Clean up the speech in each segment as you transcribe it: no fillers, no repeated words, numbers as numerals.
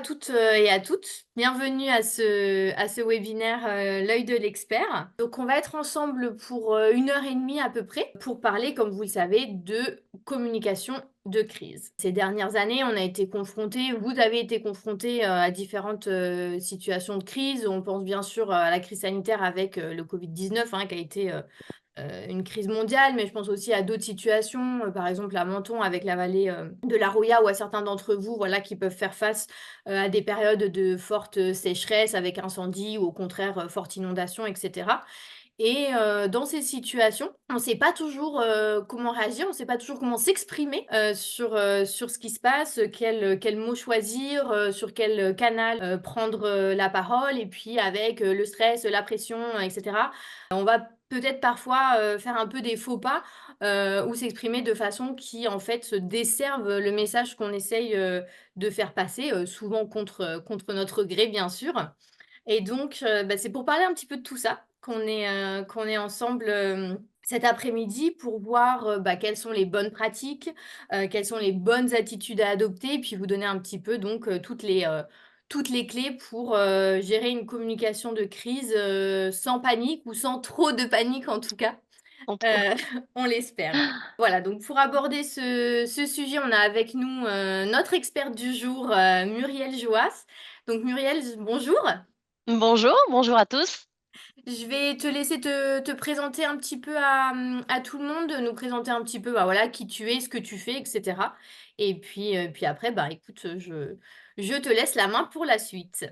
toutes et à toutes. Bienvenue à ce webinaire L'œil de l'expert. Donc, on va être ensemble pour 1 heure et demie à peu près pour parler, comme vous le savez, de communication de crise. Ces dernières années, on a été confrontés, vous avez été confrontés à différentes situations de crise. On pense bien sûr à la crise sanitaire avec le Covid-19 qui a été une crise mondiale, mais je pense aussi à d'autres situations, par exemple à Menton avec la vallée de la Roya ou à certains d'entre vous voilà, qui peuvent faire face à des périodes de forte sécheresse avec incendie ou au contraire forte inondation, etc. Et dans ces situations, on ne sait pas toujours comment réagir, on ne sait pas toujours comment s'exprimer sur ce qui se passe, quel mot choisir, sur quel canal prendre la parole. Et puis avec le stress, la pression, etc., on va peut-être parfois faire un peu des faux pas ou s'exprimer de façon qui, en fait, se desserve le message qu'on essaye de faire passer, souvent contre notre gré, bien sûr. Et donc, c'est pour parler un petit peu de tout ça qu'on est ensemble, cet après-midi pour voir, quelles sont les bonnes pratiques, quelles sont les bonnes attitudes à adopter et puis vous donner un petit peu donc, toutes les clés pour, gérer une communication de crise, sans panique ou sans trop de panique en tout cas, Entre heu, on l'espère. Voilà, donc pour aborder ce sujet, on a avec nous, notre experte du jour, Muriel Joas. Donc Muriel, bonjour. Bonjour, bonjour à tous. Je vais te laisser te présenter un petit peu à tout le monde, nous présenter un petit peu, voilà, qui tu es, ce que tu fais et cetera. Et puis après, écoute, je te laisse la main pour la suite.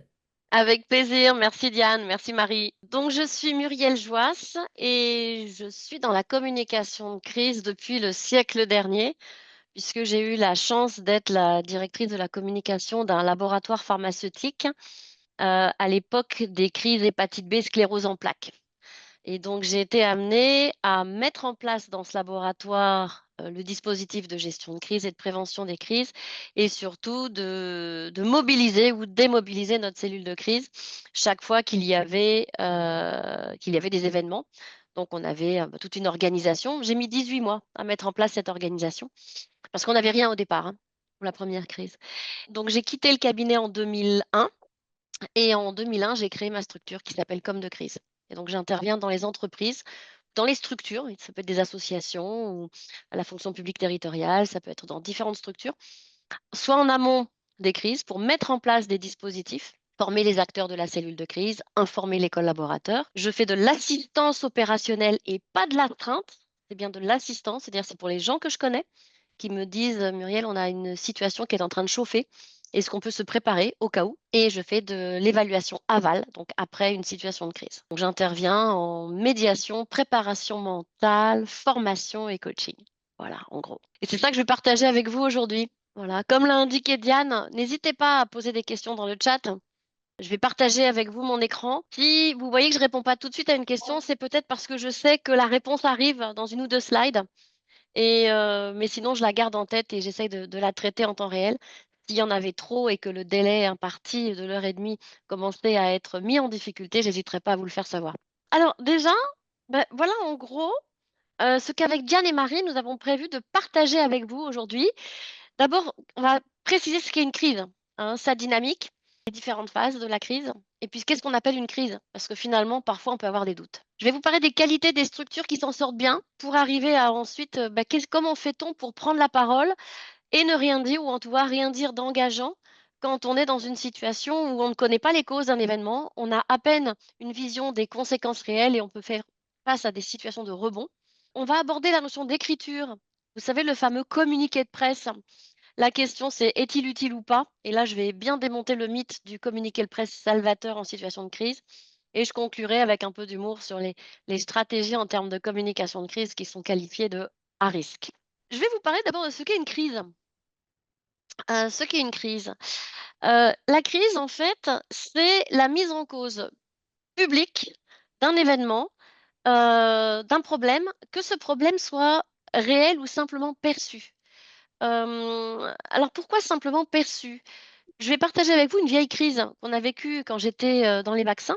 Avec plaisir, merci Diane, merci Marie. Donc je suis Muriel Joas et je suis dans la communication de crise depuis le siècle dernier, puisque j'ai eu la chance d'être la directrice de la communication d'un laboratoire pharmaceutique à l'époque des crises hépatite B, sclérose en plaques. Et donc, j'ai été amenée à mettre en place dans ce laboratoire, le dispositif de gestion de crise et de prévention des crises et surtout de mobiliser ou démobiliser notre cellule de crise chaque fois qu'il y avait des événements. Donc on avait, toute une organisation. J'ai mis 18 mois à mettre en place cette organisation parce qu'on n'avait rien au départ, hein, pour la première crise. Donc j'ai quitté le cabinet en 2001 et en 2001, j'ai créé ma structure qui s'appelle Comme de crise. Et donc, j'interviens dans les entreprises, dans les structures, et ça peut être des associations ou à la fonction publique territoriale, ça peut être dans différentes structures, soit en amont des crises pour mettre en place des dispositifs, former les acteurs de la cellule de crise, informer les collaborateurs. Je fais de l'assistance opérationnelle et pas de l'astreinte. C'est bien de l'assistance, c'est-à-dire c'est pour les gens que je connais qui me disent: «Muriel, on a une situation qui est en train de chauffer. Est-ce qu'on peut se préparer au cas où?» Et je fais de l'évaluation aval, donc après une situation de crise. Donc j'interviens en médiation, préparation mentale, formation et coaching. Voilà, en gros. Et c'est ça que je vais partager avec vous aujourd'hui. Voilà, comme l'a indiqué Diane, n'hésitez pas à poser des questions dans le chat. Je vais partager avec vous mon écran. Si vous voyez que je réponds pas tout de suite à une question, c'est peut-être parce que je sais que la réponse arrive dans 1 ou 2 slides. Et mais sinon, je la garde en tête et j'essaye de la traiter en temps réel. S'il y en avait trop et que le délai imparti de l'heure et demie commençait à être mis en difficulté, j'hésiterai pas à vous le faire savoir. Alors déjà, voilà en gros, ce qu'avec Diane et Marie, nous avons prévu de partager avec vous aujourd'hui. D'abord, on va préciser ce qu'est une crise, hein, sa dynamique, les différentes phases de la crise et puis qu'est-ce qu'on appelle une crise? Parce que finalement, parfois, on peut avoir des doutes. Je vais vous parler des qualités des structures qui s'en sortent bien pour arriver à ensuite, comment fait-on pour prendre la parole et ne rien dire ou en tout cas rien dire d'engageant quand on est dans une situation où on ne connaît pas les causes d'un événement, on a à peine une vision des conséquences réelles et on peut faire face à des situations de rebond. On va aborder la notion d'écriture. Vous savez, le fameux communiqué de presse. La question, c'est: est-il utile ou pas? Et là, je vais bien démonter le mythe du communiqué de presse salvateur en situation de crise. Et je conclurai avec un peu d'humour sur les stratégies en termes de communication de crise qui sont qualifiées de à risque. Je vais vous parler d'abord de ce qu'est une crise. Ce qu'est une crise. La crise, en fait, c'est la mise en cause publique d'un événement, d'un problème, que ce problème soit réel ou simplement perçu. Alors pourquoi simplement perçu? Je vais partager avec vous une vieille crise qu'on a vécue quand j'étais, dans les vaccins,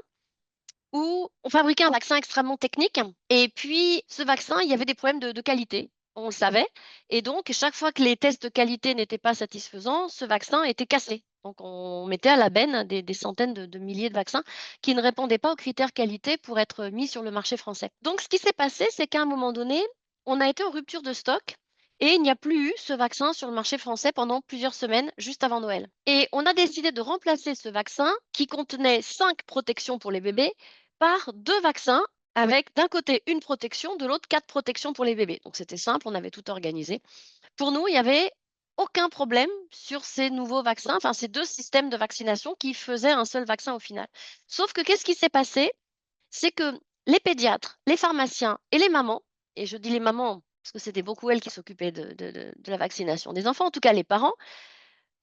où on fabriquait un vaccin extrêmement technique et puis ce vaccin, il y avait des problèmes de qualité. On le savait et donc chaque fois que les tests de qualité n'étaient pas satisfaisants, ce vaccin était cassé. Donc, on mettait à la benne des centaines de milliers de vaccins qui ne répondaient pas aux critères qualité pour être mis sur le marché français. Donc, ce qui s'est passé, c'est qu'à un moment donné, on a été en rupture de stock et il n'y a plus eu ce vaccin sur le marché français pendant plusieurs semaines, juste avant Noël. Et on a décidé de remplacer ce vaccin qui contenait 5 protections pour les bébés par 2 vaccins avec d'un côté une protection, de l'autre 4 protections pour les bébés. Donc, c'était simple, on avait tout organisé. Pour nous, il y avait aucun problème sur ces nouveaux vaccins, enfin ces 2 systèmes de vaccination qui faisaient un seul vaccin au final. Sauf que qu'est-ce qui s'est passé? C'est que les pédiatres, les pharmaciens et les mamans, et je dis les mamans parce que c'était beaucoup elles qui s'occupaient de la vaccination des enfants, en tout cas les parents,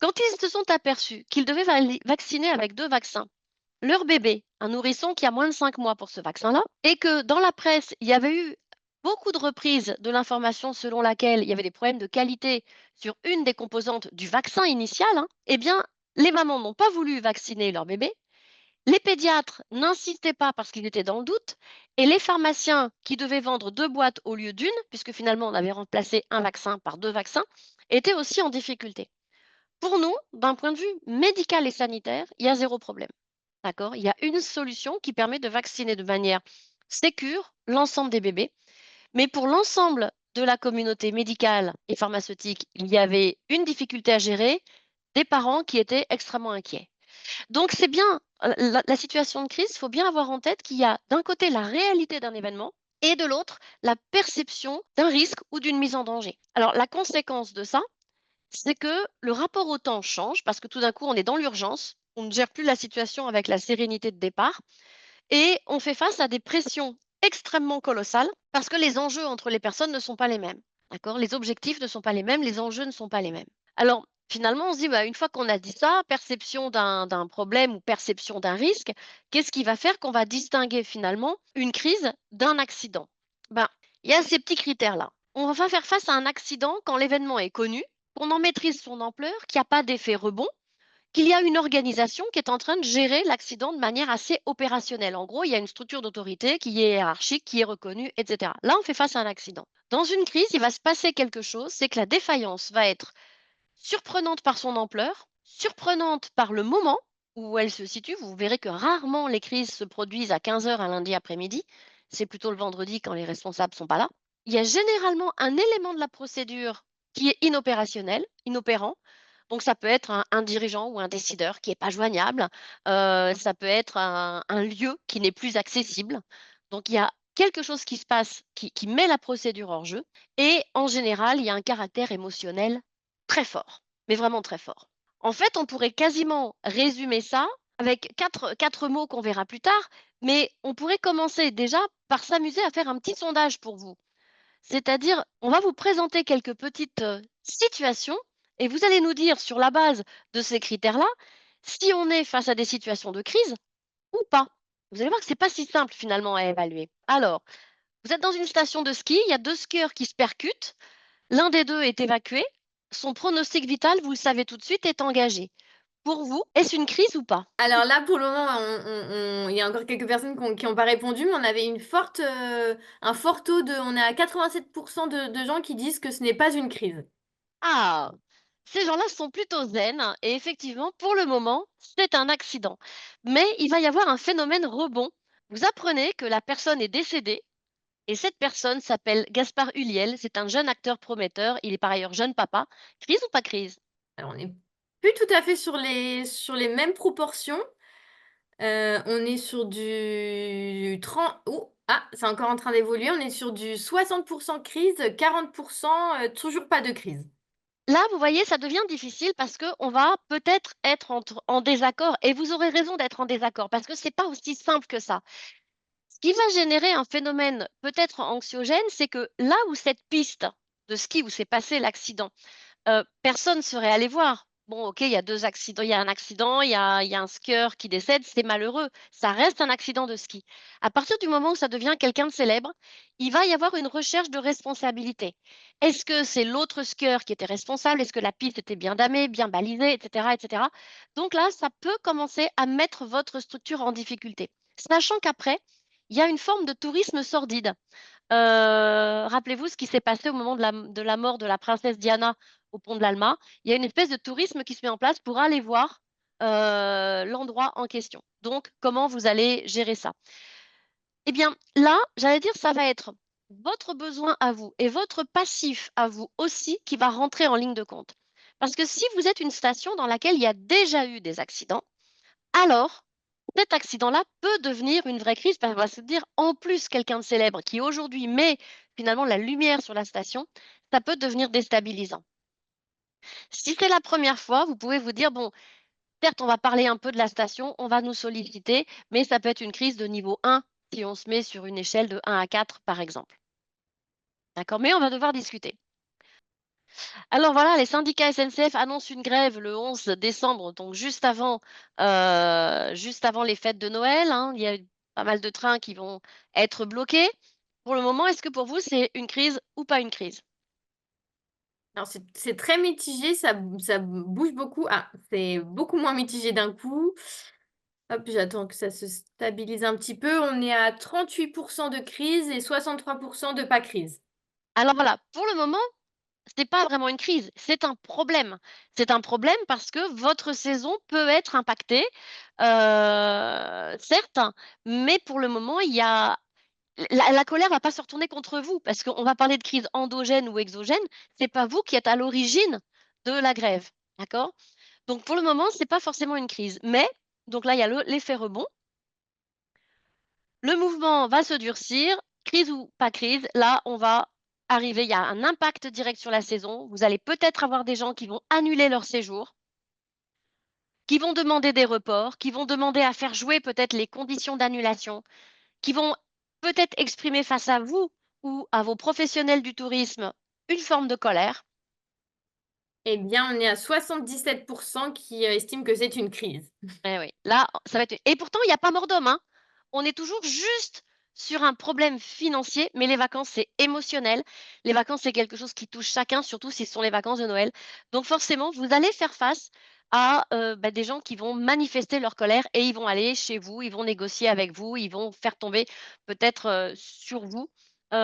quand ils se sont aperçus qu'ils devaient vacciner avec 2 vaccins leur bébé, un nourrisson qui a moins de 5 mois pour ce vaccin-là, et que dans la presse, il y avait eu beaucoup de reprises de l'information selon laquelle il y avait des problèmes de qualité sur une des composantes du vaccin initial, hein, eh bien, les mamans n'ont pas voulu vacciner leur bébé, les pédiatres n'insistaient pas parce qu'ils étaient dans le doute, et les pharmaciens qui devaient vendre 2 boîtes au lieu d'une, puisque finalement on avait remplacé un vaccin par 2 vaccins, étaient aussi en difficulté. Pour nous, d'un point de vue médical et sanitaire, il y a 0 problème. D'accord? Il y a une solution qui permet de vacciner de manière sécure l'ensemble des bébés. Mais pour l'ensemble de la communauté médicale et pharmaceutique, il y avait une difficulté à gérer, des parents qui étaient extrêmement inquiets. Donc c'est bien, la situation de crise, il faut bien avoir en tête qu'il y a d'un côté la réalité d'un événement et de l'autre la perception d'un risque ou d'une mise en danger. Alors la conséquence de ça, c'est que le rapport au temps change parce que tout d'un coup, on est dans l'urgence, on ne gère plus la situation avec la sérénité de départ et on fait face à des pressions extrêmement colossales parce que les enjeux entre les personnes ne sont pas les mêmes. D'accord? Les objectifs ne sont pas les mêmes, les enjeux ne sont pas les mêmes. Alors, finalement, on se dit, bah, une fois qu'on a dit ça, perception d'un problème ou perception d'un risque, qu'est-ce qui va faire qu'on va distinguer finalement une crise d'un accident? Ben, il y a ces petits critères-là. On va faire face à un accident quand l'événement est connu, qu'on en maîtrise son ampleur, qu'il n'y a pas d'effet rebond, qu'il y a une organisation qui est en train de gérer l'accident de manière assez opérationnelle. En gros, il y a une structure d'autorité qui est hiérarchique, qui est reconnue, etc. Là, on fait face à un accident. Dans une crise, il va se passer quelque chose, c'est que la défaillance va être surprenante par son ampleur, surprenante par le moment où elle se situe. Vous verrez que rarement les crises se produisent à 15 heures un lundi après-midi. C'est plutôt le vendredi quand les responsables ne sont pas là. Il y a généralement un élément de la procédure qui est inopérationnel, inopérant. Donc, ça peut être un dirigeant ou un décideur qui n'est pas joignable. Ça peut être un lieu qui n'est plus accessible. Donc, il y a quelque chose qui se passe qui met la procédure hors jeu. Et en général, il y a un caractère émotionnel très fort, mais vraiment très fort. En fait, on pourrait quasiment résumer ça avec quatre mots qu'on verra plus tard, mais on pourrait commencer déjà par s'amuser à faire un petit sondage pour vous. C'est-à-dire, on va vous présenter quelques petites situations et vous allez nous dire sur la base de ces critères-là si on est face à des situations de crise ou pas. Vous allez voir que ce n'est pas si simple finalement à évaluer. Alors, vous êtes dans une station de ski, il y a 2 skieurs qui se percutent, l'un des 2 est évacué, son pronostic vital, vous le savez tout de suite, est engagé. Pour vous, est-ce une crise ou pas? Alors là, pour le moment, il y a encore quelques personnes qui ont pas répondu, mais on avait un fort taux on est à 87% de gens qui disent que ce n'est pas une crise. Ah! Ces gens-là sont plutôt zen et effectivement, pour le moment, c'est un accident. Mais il va y avoir un phénomène rebond. Vous apprenez que la personne est décédée et cette personne s'appelle Gaspard Ulliel. C'est un jeune acteur prometteur. Il est par ailleurs jeune papa. Crise ou pas crise? Alors, on n'est plus tout à fait sur les mêmes proportions. On est sur du 30. C'est encore en train d'évoluer. On est sur du 60% crise, 40% toujours pas de crise. Là, vous voyez, ça devient difficile parce qu'on va peut-être être en désaccord et vous aurez raison d'être en désaccord parce que c'est pas aussi simple que ça. Ce qui va générer un phénomène peut-être anxiogène, c'est que là où cette piste de ski où s'est passé l'accident, personne serait allé voir. Bon, OK, il y a 2 accidents, il y a un accident, il y a un skieur qui décède, c'est malheureux. Ça reste un accident de ski. À partir du moment où ça devient quelqu'un de célèbre, il va y avoir une recherche de responsabilité. Est-ce que c'est l'autre skieur qui était responsable? Est-ce que la piste était bien damée, bien balisée, et cetera, et cetera? Donc là, ça peut commencer à mettre votre structure en difficulté. Sachant qu'après, il y a une forme de tourisme sordide. Rappelez-vous ce qui s'est passé au moment de la mort de la princesse Diana au pont de l'Alma. Il y a une espèce de tourisme qui se met en place pour aller voir l'endroit en question. Donc, comment vous allez gérer ça? Eh bien, là, j'allais dire, ça va être votre besoin à vous et votre passif à vous aussi qui va rentrer en ligne de compte. Parce que si vous êtes une station dans laquelle il y a déjà eu des accidents, alors cet accident-là peut devenir une vraie crise, parce qu'on va se dire, en plus, quelqu'un de célèbre qui aujourd'hui met finalement la lumière sur la station, ça peut devenir déstabilisant. Si c'est la première fois, vous pouvez vous dire, bon, certes, on va parler un peu de la station, on va nous solliciter, mais ça peut être une crise de niveau 1 si on se met sur une échelle de 1 à 4, par exemple. D'accord? Mais on va devoir discuter. Alors voilà, les syndicats SNCF annoncent une grève le 11 décembre, donc juste avant les fêtes de Noël, hein. Il y a pas mal de trains qui vont être bloqués. Pour le moment, est-ce que pour vous, c'est une crise ou pas une crise? Alors c'est très mitigé, ça bouge beaucoup. Ah, c'est beaucoup moins mitigé d'un coup. Hop, j'attends que ça se stabilise un petit peu. On est à 38% de crise et 63% de pas crise. Alors voilà, pour le moment, c'est pas vraiment une crise, c'est un problème. C'est un problème parce que votre saison peut être impactée, certes, mais pour le moment, il y a la colère va pas se retourner contre vous parce qu'on va parler de crise endogène ou exogène, c'est pas vous qui êtes à l'origine de la grève, d'accord? Donc pour le moment, c'est pas forcément une crise, mais donc là, il y a l'effet rebond. Le mouvement va se durcir, crise ou pas crise, là, on va arriver, il y a un impact direct sur la saison. Vous allez peut-être avoir des gens qui vont annuler leur séjour, qui vont demander des reports, qui vont demander à faire jouer peut-être les conditions d'annulation, qui vont peut-être exprimer face à vous ou à vos professionnels du tourisme une forme de colère. Eh bien, on est à 77% qui estiment que c'est une crise. Eh oui, là, ça va être et pourtant il y a pas mort d'homme, hein. On est toujours juste sur un problème financier, mais les vacances, c'est émotionnel. Les vacances, c'est quelque chose qui touche chacun, surtout si ce sont les vacances de Noël. Donc forcément, vous allez faire face à, bah, des gens qui vont manifester leur colère et ils vont aller chez vous, ils vont négocier avec vous, ils vont faire tomber peut-être, sur vous,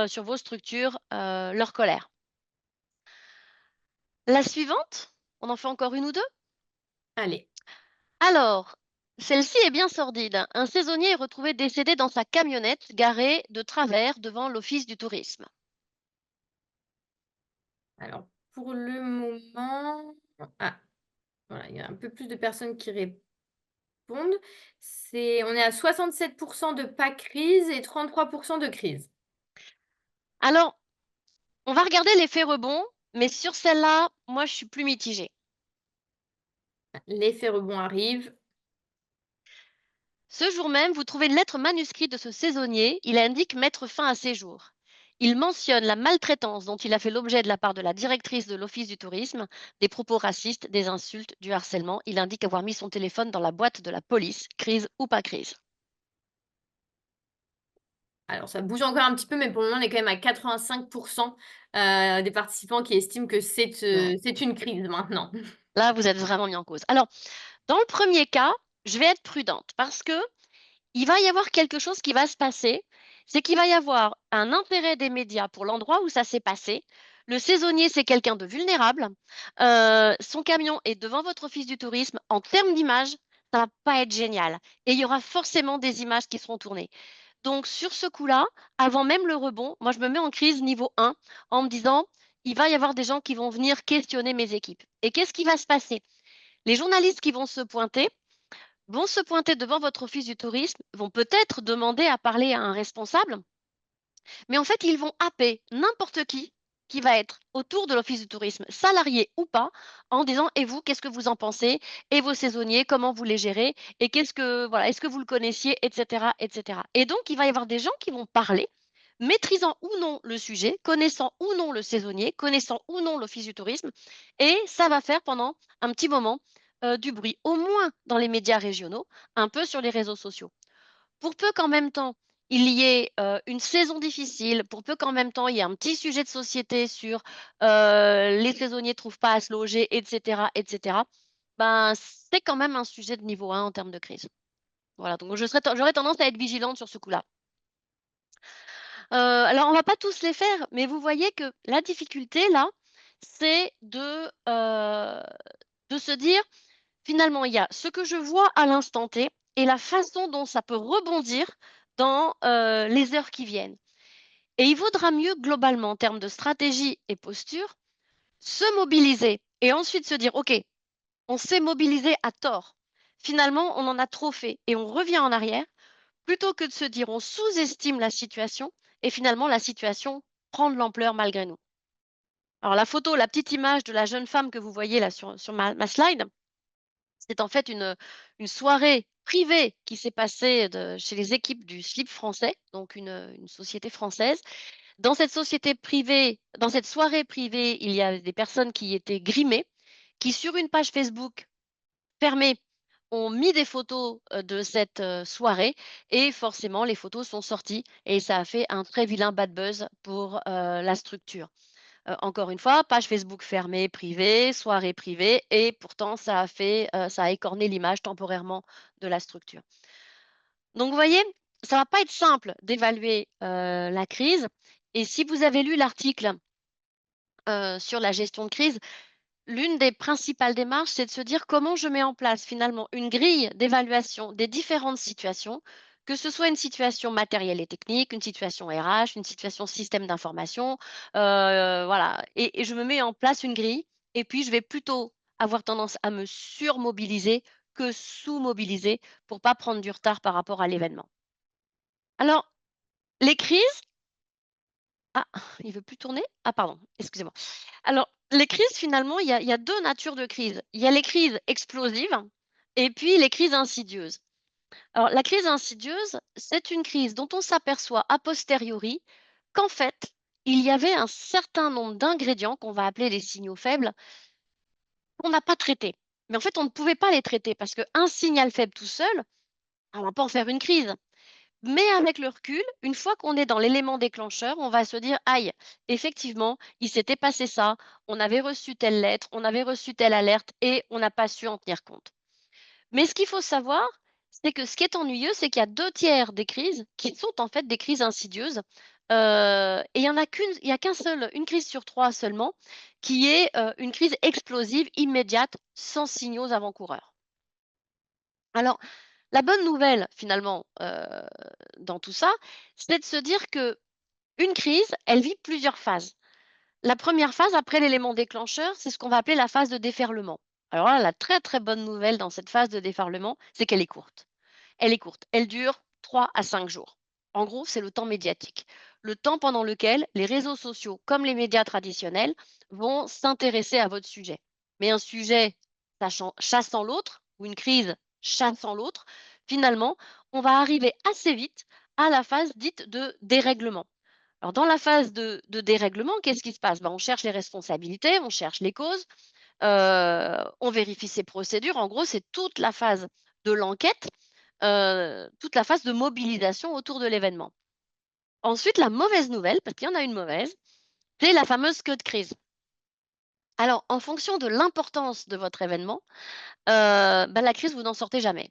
sur vos structures, leur colère. La suivante, on en fait encore une ou 2. Allez. Alors, celle-ci est bien sordide. Un saisonnier est retrouvé décédé dans sa camionnette garée de travers devant l'office du tourisme. Alors, pour le moment, ah, voilà, il y a un peu plus de personnes qui répondent. On est à 67% de pas crise et 33% de crise. Alors, on va regarder l'effet rebond, mais sur celle-là, moi, je suis plus mitigée. L'effet rebond arrive. Ce jour même, vous trouvez une lettre manuscrite de ce saisonnier. Il indique mettre fin à ses jours. Il mentionne la maltraitance dont il a fait l'objet de la part de la directrice de l'Office du tourisme, des propos racistes, des insultes, du harcèlement. Il indique avoir mis son téléphone dans la boîte de la police, crise ou pas crise. Alors ça bouge encore un petit peu, mais pour le moment, on est quand même à 85% des participants qui estiment que Ouais. c'est une crise maintenant. Là, vous êtes vraiment mis en cause. Alors, dans le premier cas, je vais être prudente parce que il va y avoir quelque chose qui va se passer, c'est qu'il va y avoir un intérêt des médias pour l'endroit où ça s'est passé. Le saisonnier, c'est quelqu'un de vulnérable. Son camion est devant votre office du tourisme. En termes d'image, ça va pas être génial. Et il y aura forcément des images qui seront tournées. Donc, sur ce coup-là, avant même le rebond, moi, je me mets en crise niveau 1 en me disant, il va y avoir des gens qui vont venir questionner mes équipes. Et qu'est-ce qui va se passer? Les journalistes qui vont se pointer devant votre office du tourisme, vont peut-être demander à parler à un responsable, mais en fait, ils vont happer n'importe qui va être autour de l'office du tourisme, salarié ou pas, en disant: «Et vous, qu'est-ce que vous en pensez? Et vos saisonniers, comment vous les gérez? Et qu'est-ce que voilà, est-ce que vous le connaissiez?» et cetera et cetera. Et donc il va y avoir des gens qui vont parler, maîtrisant ou non le sujet, connaissant ou non le saisonnier, connaissant ou non l'office du tourisme et ça va faire pendant un petit moment, du bruit, au moins dans les médias régionaux, un peu sur les réseaux sociaux. Pour peu qu'en même temps, il y ait, une saison difficile, pour peu qu'en même temps, il y ait un petit sujet de société sur, les saisonniers trouvent pas à se loger et cetera, ben, c'est quand même un sujet de niveau 1 en termes de crise. Voilà, donc j'aurais tendance à être vigilante sur ce coup-là. Alors on va pas tous les faire, mais vous voyez que la difficulté là, c'est de se dire: Finalement, il y a ce que je vois à l'instant T et la façon dont ça peut rebondir dans, les heures qui viennent. Et il vaudra mieux globalement en termes de stratégie et posture, se mobiliser et ensuite se dire: «OK, on s'est mobilisé à tort. Finalement, on en a trop fait et on revient en arrière», plutôt que de se dire: «On sous-estime la situation» et finalement la situation prend de l'ampleur malgré nous. Alors la photo, la petite image de la jeune femme que vous voyez là sur ma slide, c'est en fait une soirée privée qui s'est passée chez les équipes du Slip français, donc une société française. Dans cette soirée privée, il y a des personnes qui étaient grimées, qui sur une page Facebook fermée, ont mis des photos, de cette, soirée et forcément les photos sont sorties et ça a fait un très vilain bad buzz pour, la structure. Encore une fois, page Facebook fermée, privée, soirée privée et pourtant ça a écorné l'image temporairement de la structure. Donc vous voyez, ça va pas être simple d'évaluer, la crise et si vous avez lu l'article, sur la gestion de crise, l'une des principales démarches, c'est de se dire: «Comment je mets en place finalement une grille d'évaluation des différentes situations?» Que ce soit une situation matérielle et technique, une situation RH, une situation système d'information, voilà et je me mets en place une grille et puis je vais plutôt avoir tendance à me surmobiliser que sous-mobiliser pour pas prendre du retard par rapport à l'événement. Alors les crises ah, il veut plus tourner? Ah pardon, excusez-moi. Alors, les crises finalement, il y a 2 natures de crises. Il y a les crises explosives et puis les crises insidieuses. Alors la crise insidieuse, c'est une crise dont on s'aperçoit a posteriori qu'en fait, il y avait un certain nombre d'ingrédients qu'on va appeler les signaux faibles, qu'on n'a pas traités. Mais en fait, on ne pouvait pas les traiter parce qu'un signal faible tout seul, on va pas en faire une crise. Mais avec le recul, une fois qu'on est dans l'élément déclencheur, on va se dire: «Aïe, effectivement, il s'était passé ça, on avait reçu telle lettre, on avait reçu telle alerte et on n'a pas su en tenir compte». Mais ce qu'il faut savoir, c'est que ce qui est ennuyeux, c'est qu'il y a 2 tiers des crises qui sont en fait des crises insidieuses, et il y a qu'un seul une crise sur 3 seulement qui est, une crise explosive immédiate sans signaux avant-coureurs. Alors la bonne nouvelle finalement, dans tout ça, c'est de se dire que une crise, elle vit plusieurs phases. La première phase après l'élément déclencheur, c'est ce qu'on va appeler la phase de déferlement. Alors là, la très, très bonne nouvelle dans cette phase de déferlement, c'est qu'elle est courte. Elle est courte, elle dure 3 à 5 jours. En gros, c'est le temps médiatique. Le temps pendant lequel les réseaux sociaux, comme les médias traditionnels, vont s'intéresser à votre sujet. Mais un sujet chassant l'autre, ou une crise chassant l'autre, finalement, on va arriver assez vite à la phase dite de dérèglement. Alors, dans la phase de dérèglement, qu'est-ce qui se passe? Ben, on cherche les responsabilités, on cherche les causes, on vérifie ses procédures. En gros, c'est toute la phase de l'enquête, toute la phase de mobilisation autour de l'événement. Ensuite, la mauvaise nouvelle, parce qu'il y en a une mauvaise, c'est la fameuse queue de crise. Alors, en fonction de l'importance de votre événement, bah, la crise, vous n'en sortez jamais.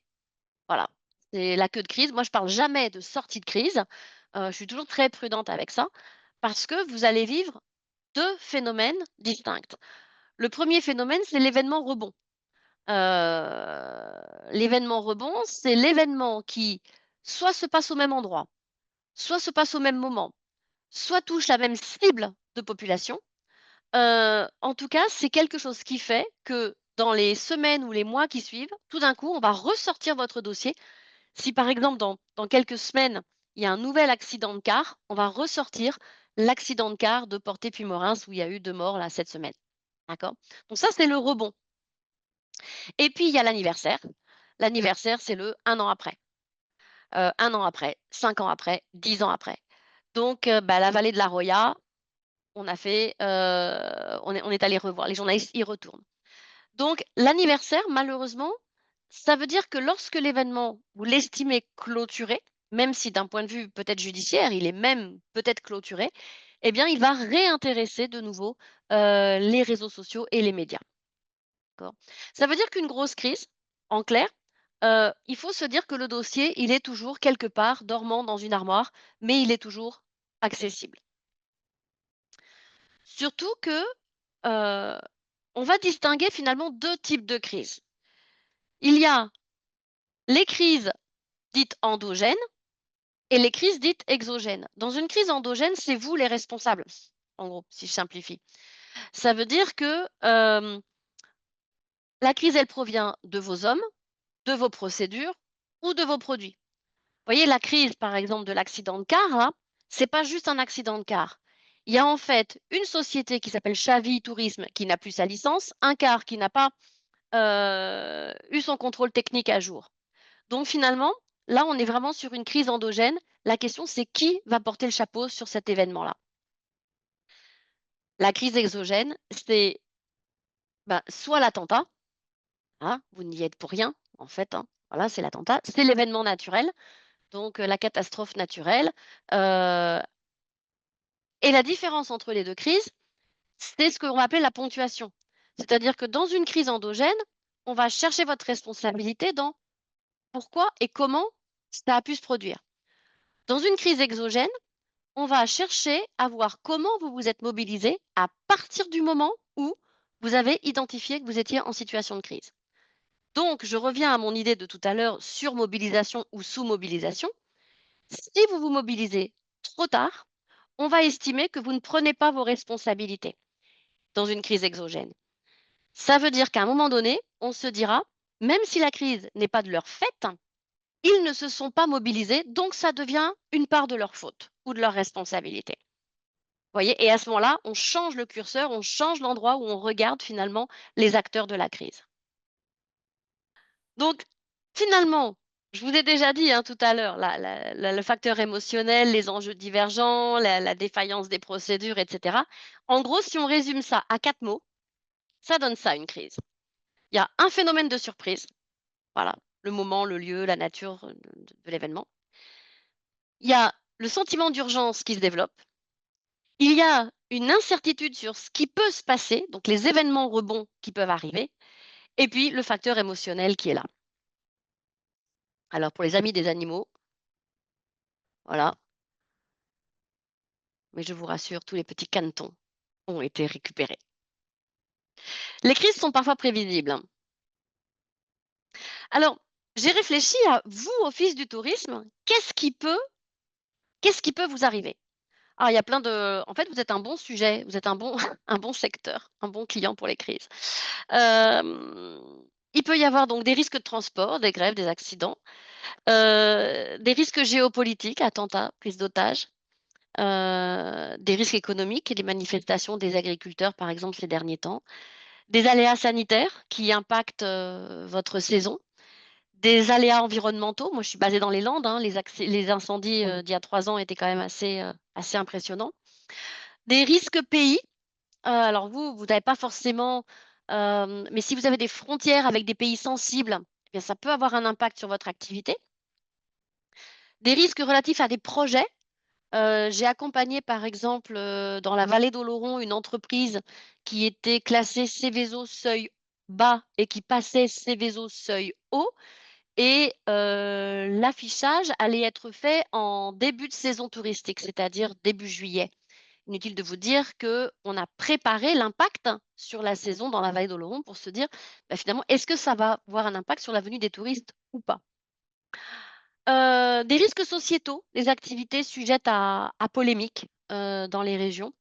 Voilà, c'est la queue de crise. Moi, je parle jamais de sortie de crise, je suis toujours très prudente avec ça, parce que vous allez vivre 2 phénomènes distincts. Le premier phénomène, c'est l'événement rebond. L'événement rebond, c'est l'événement qui soit se passe au même endroit, soit se passe au même moment, soit touche la même cible de population. En tout cas, c'est quelque chose qui fait que dans les semaines ou les mois qui suivent, tout d'un coup, on va ressortir votre dossier. Si par exemple, dans quelques semaines, il y a un nouvel accident de car, on va ressortir l'accident de car de Portet-Puymorens où il y a eu 2 morts là cette semaine. D'accord? Donc ça, c'est le rebond. Et puis il y a l'anniversaire. L'anniversaire, c'est le 1 an après. 1 an après, 5 ans après, 10 ans après. Donc bah, la vallée de la Roya, on a fait, on est allé revoir, les journalistes y retournent. Donc l'anniversaire, malheureusement, ça veut dire que lorsque l'événement, vous l'estimez clôturé, même si d'un point de vue peut-être judiciaire, il est même peut-être clôturé, eh bien, il va réintéresser de nouveau, les réseaux sociaux et les médias. D'accord. Ça veut dire qu'une grosse crise, en clair, il faut se dire que le dossier, il est toujours quelque part dormant dans une armoire, mais il est toujours accessible. Surtout que, on va distinguer finalement 2 types de crises. Il y a les crises dites endogènes et les crises dites exogènes. Dans une crise endogène, c'est vous les responsables, en gros, si je simplifie. Ça veut dire que la crise, elle provient de vos hommes, de vos procédures ou de vos produits. Vous voyez, la crise, par exemple, de l'accident de car, là, c'est pas juste un accident de car. Il y a en fait une société qui s'appelle Chavi Tourisme qui n'a plus sa licence, un car qui n'a pas eu son contrôle technique à jour. Donc finalement, là, on est vraiment sur une crise endogène. La question, c'est qui va porter le chapeau sur cet événement-là? La crise exogène, c'est ben, soit l'attentat, hein, vous n'y êtes pour rien, en fait, hein, voilà, c'est l'attentat, c'est l'événement naturel, donc la catastrophe naturelle. euh, et la différence entre les deux crises, c'est ce qu'on va appeler la ponctuation. C'est-à-dire que dans une crise endogène, on va chercher votre responsabilité dans pourquoi et comment ça a pu se produire. Dans une crise exogène, on va chercher à voir comment vous vous êtes mobilisé à partir du moment où vous avez identifié que vous étiez en situation de crise. Donc, je reviens à mon idée de tout à l'heure sur mobilisation ou sous-mobilisation. Si vous vous mobilisez trop tard, on va estimer que vous ne prenez pas vos responsabilités dans une crise exogène. Ça veut dire qu'à un moment donné, on se dira, même si la crise n'est pas de leur fait, ils ne se sont pas mobilisés, donc ça devient une part de leur faute ou de leur responsabilité. Vous voyez? Et à ce moment-là, on change le curseur, on change l'endroit où on regarde finalement les acteurs de la crise. Donc, finalement, je vous ai déjà dit hein, tout à l'heure, le facteur émotionnel, les enjeux divergents, la défaillance des procédures, etc. En gros, si on résume ça à 4 mots, ça donne ça, une crise. Il y a un phénomène de surprise, voilà, le moment, le lieu, la nature de l'événement. Il y a le sentiment d'urgence qui se développe. Il y a une incertitude sur ce qui peut se passer, donc les événements rebonds qui peuvent arriver, et puis le facteur émotionnel qui est là. Alors pour les amis des animaux, voilà, mais je vous rassure, tous les petits canetons ont été récupérés. Les crises sont parfois prévisibles, hein. Alors, j'ai réfléchi à vous, Office du tourisme, qu'est-ce qui peut vous arriver? Alors, il y a plein de. En fait, vous êtes un bon sujet, vous êtes un bon, un bon secteur, un bon client pour les crises. Euh, il peut y avoir donc des risques de transport, des grèves, des accidents, des risques géopolitiques, attentats, prise d'otages, des risques économiques, les manifestations des agriculteurs, par exemple, ces derniers temps, des aléas sanitaires qui impactent votre saison, des aléas environnementaux. Moi, je suis basée dans les Landes, hein, les incendies d'il y a 3 ans étaient quand même assez impressionnants. Des risques pays. Alors vous n'avez pas forcément, mais si vous avez des frontières avec des pays sensibles, eh bien, ça peut avoir un impact sur votre activité. Des risques relatifs à des projets. J'ai accompagné, par exemple, dans la vallée d'Oloron, une entreprise qui était classée Seveso seuil bas et qui passait Seveso seuil haut. Et l'affichage allait être fait en début de saison touristique, c'est-à-dire début juillet. Inutile de vous dire qu'on a préparé l'impact sur la saison dans la vallée d'Oloron pour se dire, bah, finalement, est-ce que ça va avoir un impact sur la venue des touristes ou pas? Des risques sociétaux, des activités sujettes à polémique dans les régions.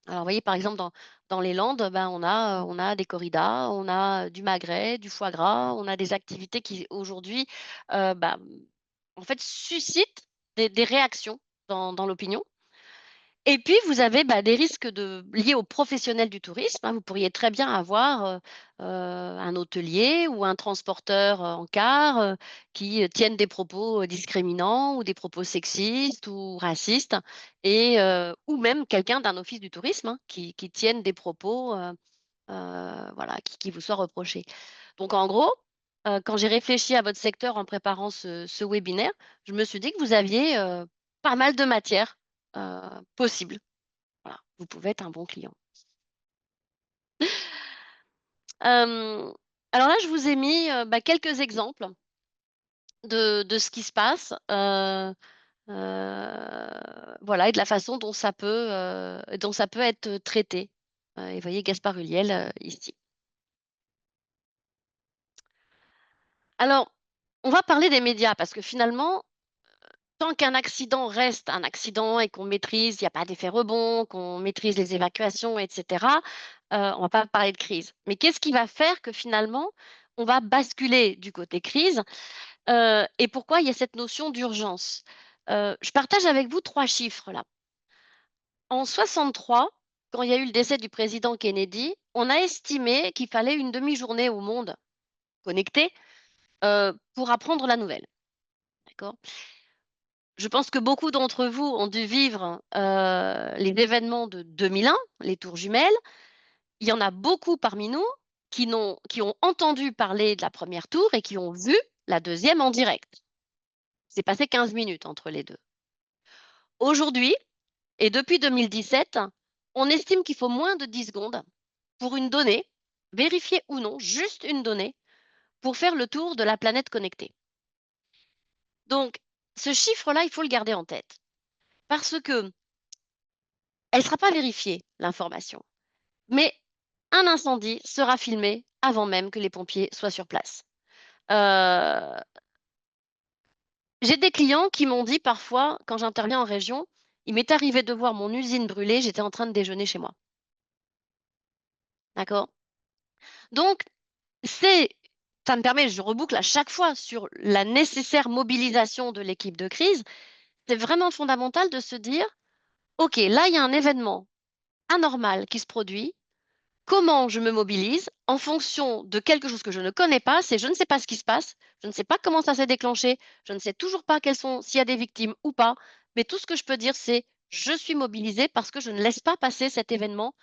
Alors, vous voyez, par exemple, dans les Landes, ben, on a des corridas, on a du magret, du foie gras, on a des activités qui, aujourd'hui, bah, en fait, suscitent des réactions dans l'opinion. Et puis, vous avez, bah, des risques liés aux professionnels du tourisme, hein. Vous pourriez très bien avoir, un hôtelier ou un transporteur, en car, qui, tiennent des propos, discriminants ou des propos sexistes ou racistes et ou même quelqu'un d'un office du tourisme, hein, qui tienne des propos, voilà, qui vous soient reprochés. Donc en gros, quand j'ai réfléchi à votre secteur en préparant ce webinaire, je me suis dit que vous aviez, pas mal de matières, possibles. Voilà, vous pouvez être un bon client. Hem, alors là, je vous ai mis, bah, quelques exemples de ce qui se passe, voilà et de la façon dont ça peut être traité. Et vous voyez Gaspard Huliel, ici. Alors, on va parler des médias parce que finalement, tant qu'un accident reste un accident et qu'on maîtrise, il y a pas d'effet rebond, qu'on maîtrise les évacuations et cetera, on va pas parler de crise. Mais qu'est-ce qui va faire que finalement, on va basculer du côté crise, et pourquoi il y a cette notion d'urgence? Je partage avec vous 3 chiffres là. En 63, quand il y a eu le décès du président Kennedy, on a estimé qu'il fallait une demi-journée au monde connecté, pour apprendre la nouvelle, d'accord? Je pense que beaucoup d'entre vous ont dû vivre, les événements de 2001, les tours jumelles. Il y en a beaucoup parmi nous qui ont entendu parler de la première tour et qui ont vu la deuxième en direct. C'est passé 15 minutes entre les 2. Aujourd'hui et depuis 2017, on estime qu'il faut moins de 10 secondes pour une donnée, vérifiée ou non, juste une donnée, pour faire le tour de la planète connectée. Donc ce chiffre-là, il faut le garder en tête parce qu'elle ne sera pas vérifiée, l'information. Mais un incendie sera filmé avant même que les pompiers soient sur place. Heu, j'ai des clients qui m'ont dit parfois, quand j'interviens en région: «Il m'est arrivé de voir mon usine brûler, j'étais en train de déjeuner chez moi». D'accord? Donc c'est ça me permet je reboucle à chaque fois sur la nécessaire mobilisation de l'équipe de crise. C'est vraiment fondamental de se dire: «OK, là, il y a un événement anormal qui se produit. Comment je me mobilise en fonction de quelque chose que je ne connais pas, c'est je ne sais pas ce qui se passe, je ne sais pas comment ça s'est déclenché, je ne sais toujours pas quelles sont s'il y a des victimes ou pas, mais tout ce que je peux dire, c'est je suis mobilisée parce que je ne laisse pas passer cet événement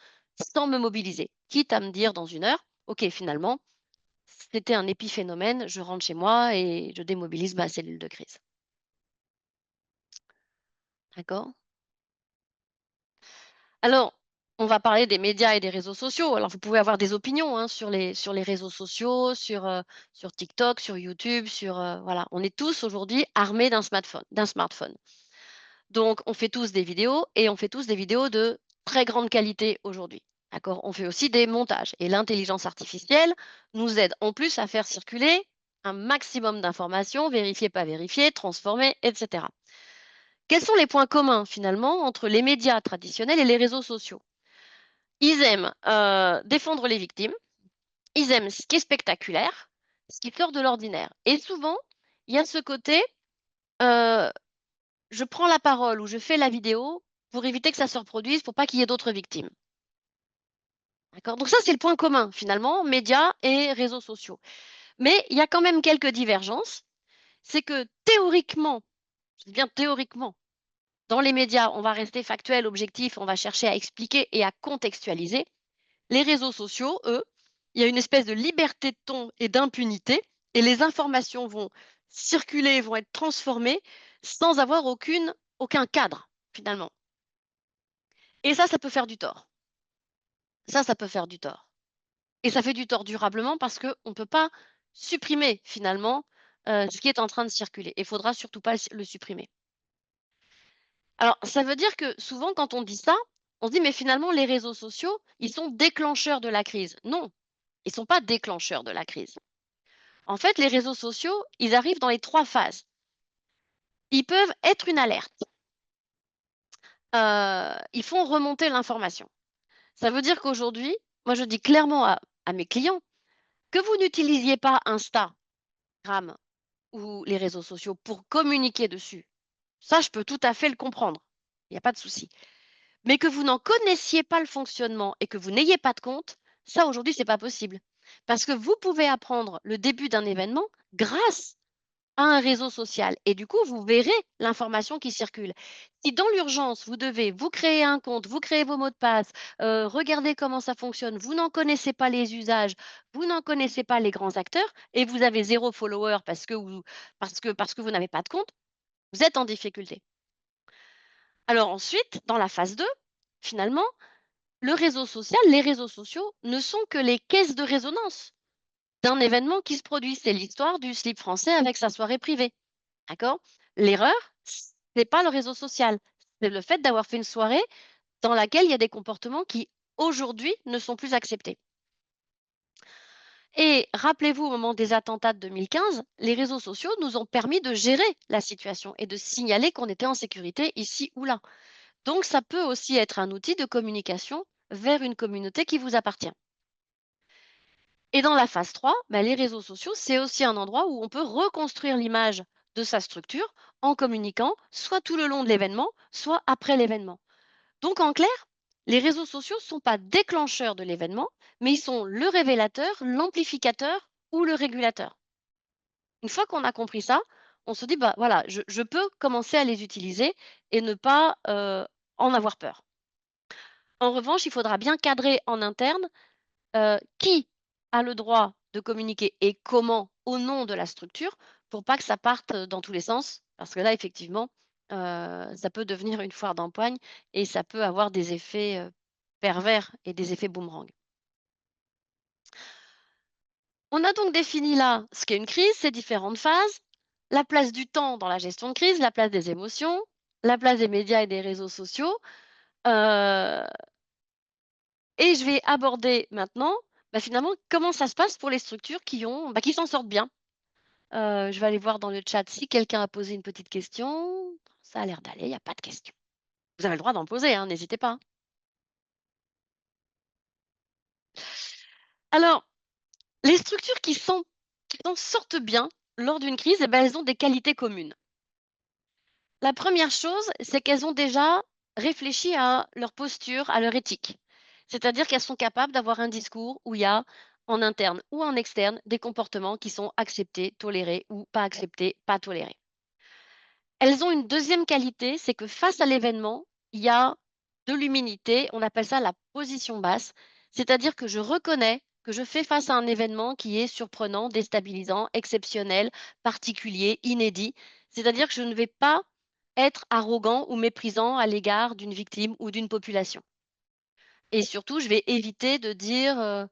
sans me mobiliser. Quitte à me dire dans une heure, OK, finalement, c'était un épiphénomène, je rentre chez moi et je démobilise ma cellule de crise. D'accord? Alors, on va parler des médias et des réseaux sociaux. Alors, vous pouvez avoir des opinions, hein, sur les réseaux sociaux, sur TikTok, sur YouTube, voilà. On est tous aujourd'hui armés d'un smartphone. Donc, on fait tous des vidéos et on fait tous des vidéos de très grande qualité aujourd'hui. D'accord? On fait aussi des montages et l'intelligence artificielle nous aide en plus à faire circuler un maximum d'informations, vérifiées, pas vérifiées, transformées, et cetera. Quels sont les points communs finalement entre les médias traditionnels et les réseaux sociaux? Ils aiment, défendre les victimes, ils aiment ce qui est spectaculaire, ce qui sort de l'ordinaire et souvent, il y a ce côté, heu, je prends la parole ou je fais la vidéo pour éviter que ça se reproduise, pour pas qu'il y ait d'autres victimes. D'accord? Donc ça, c'est le point commun finalement, médias et réseaux sociaux. Mais il y a quand même quelques divergences. C'est que théoriquement, je dis bien théoriquement, dans les médias, on va rester factuel, objectif, on va chercher à expliquer et à contextualiser. Les réseaux sociaux, eux, il y a une espèce de liberté de ton et d'impunité et les informations vont circuler, vont être transformées sans avoir aucun cadre, finalement. Et ça peut faire du tort. Ça peut faire du tort. Et ça fait du tort durablement parce qu'on ne peut pas supprimer finalement, ce qui est en train de circuler et il faudra surtout pas le supprimer. Alors ça veut dire que souvent quand on dit ça, on se dit: «Mais finalement les réseaux sociaux, ils sont déclencheurs de la crise». Non, ils sont pas déclencheurs de la crise. En fait, les réseaux sociaux, ils arrivent dans les 3 phases. Ils peuvent être une alerte, ils font remonter l'information. Ça veut dire qu'aujourd'hui, moi je dis clairement à mes clients, que vous n'utilisiez pas Instagram ou les réseaux sociaux pour communiquer dessus, ça je peux tout à fait le comprendre, il y a pas de souci. Mais que vous n'en connaissiez pas le fonctionnement et que vous n'ayez pas de compte, ça aujourd'hui c'est pas possible. Parce que vous pouvez apprendre le début d'un événement grâce à un réseau social et du coup, vous verrez l'information qui circule. Si dans l'urgence, vous devez vous créer un compte, vous créez vos mots de passe, regarder comment ça fonctionne, vous n'en connaissez pas les usages, vous n'en connaissez pas les grands acteurs et vous avez 0 follower parce que vous n'avez pas de compte, vous êtes en difficulté. Alors ensuite, dans la phase 2, finalement, les réseaux sociaux ne sont que les caisses de résonance d'un événement qui se produit. C'est l'histoire du slip français avec sa soirée privée. D'accord? L'erreur, c'est pas le réseau social, c'est le fait d'avoir fait une soirée dans laquelle il y a des comportements qui, aujourd'hui, ne sont plus acceptés. Et rappelez-vous, au moment des attentats de 2015, les réseaux sociaux nous ont permis de gérer la situation et de signaler qu'on était en sécurité ici ou là. Donc, ça peut aussi être un outil de communication vers une communauté qui vous appartient. Et dans la phase 3, bah, les réseaux sociaux, c'est aussi un endroit où on peut reconstruire l'image de sa structure en communiquant soit tout le long de l'événement, soit après l'événement. Donc en clair, les réseaux sociaux ne sont pas déclencheurs de l'événement, mais ils sont le révélateur, l'amplificateur ou le régulateur. Une fois qu'on a compris ça, on se dit, bah voilà, je peux commencer à les utiliser et ne pas en avoir peur. En revanche, il faudra bien cadrer en interne qui a le droit de communiquer et comment au nom de la structure pour pas que ça parte dans tous les sens. Parce que là, effectivement, ça peut devenir une foire d'empoigne et ça peut avoir des effets pervers et des effets boomerang. On a donc défini là ce qu'est une crise, ses différentes phases, la place du temps dans la gestion de crise, la place des émotions, la place des médias et des réseaux sociaux. euh, et je vais aborder maintenant bah, finalement comment ça se passe pour les structures qui s'en sortent bien. Je vais aller voir dans le chat si quelqu'un a posé une petite question. Ça a l'air d'aller, il y a pas de question. Vous avez le droit d'en poser, hein, n'hésitez pas. Alors, les structures qui s'en sortent bien lors d'une crise, eh ben, elles ont des qualités communes. La première chose, c'est qu'elles ont déjà réfléchi à leur posture, à leur éthique. C'est-à-dire qu'elles sont capables d'avoir un discours où il y a, en interne ou en externe, des comportements qui sont acceptés, tolérés ou pas acceptés, pas tolérés. Elles ont une deuxième qualité, c'est que face à l'événement, il y a de l'humilité, on appelle ça la position basse, c'est-à-dire que je reconnais que je fais face à un événement qui est surprenant, déstabilisant, exceptionnel, particulier, inédit. C'est-à-dire que je ne vais pas être arrogant ou méprisant à l'égard d'une victime ou d'une population. Et surtout, je vais éviter de dire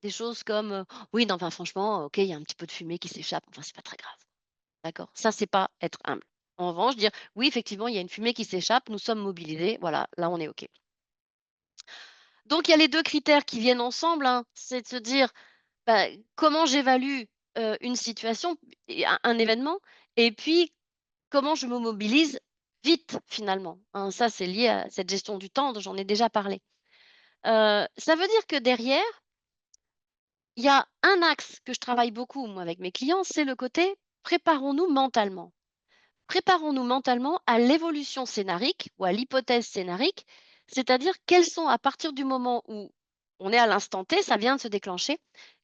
des choses comme oui, non, enfin, franchement, ok, il y a un petit peu de fumée qui s'échappe, enfin, c'est pas très grave. D'accord? Ça, c'est pas être humble. En revanche, dire: «Oui, effectivement, il y a une fumée qui s'échappe, nous sommes mobilisés», voilà, là, on est OK. Donc il y a les 2 critères qui viennent ensemble, hein. C'est de se dire, bah, comment j'évalue, une situation et un événement et puis comment je me mobilise vite, finalement, hein. Ça, c'est lié à cette gestion du temps dont j'en ai déjà parlé. Ça veut dire que derrière, il y a un axe que je travaille beaucoup, moi, avec mes clients, c'est le côté: préparons-nous mentalement. Préparons-nous mentalement à l'évolution scénarique ou à l'hypothèse scénarique, c'est-à-dire quelles sont, à partir du moment où on est à l'instant T, ça vient de se déclencher,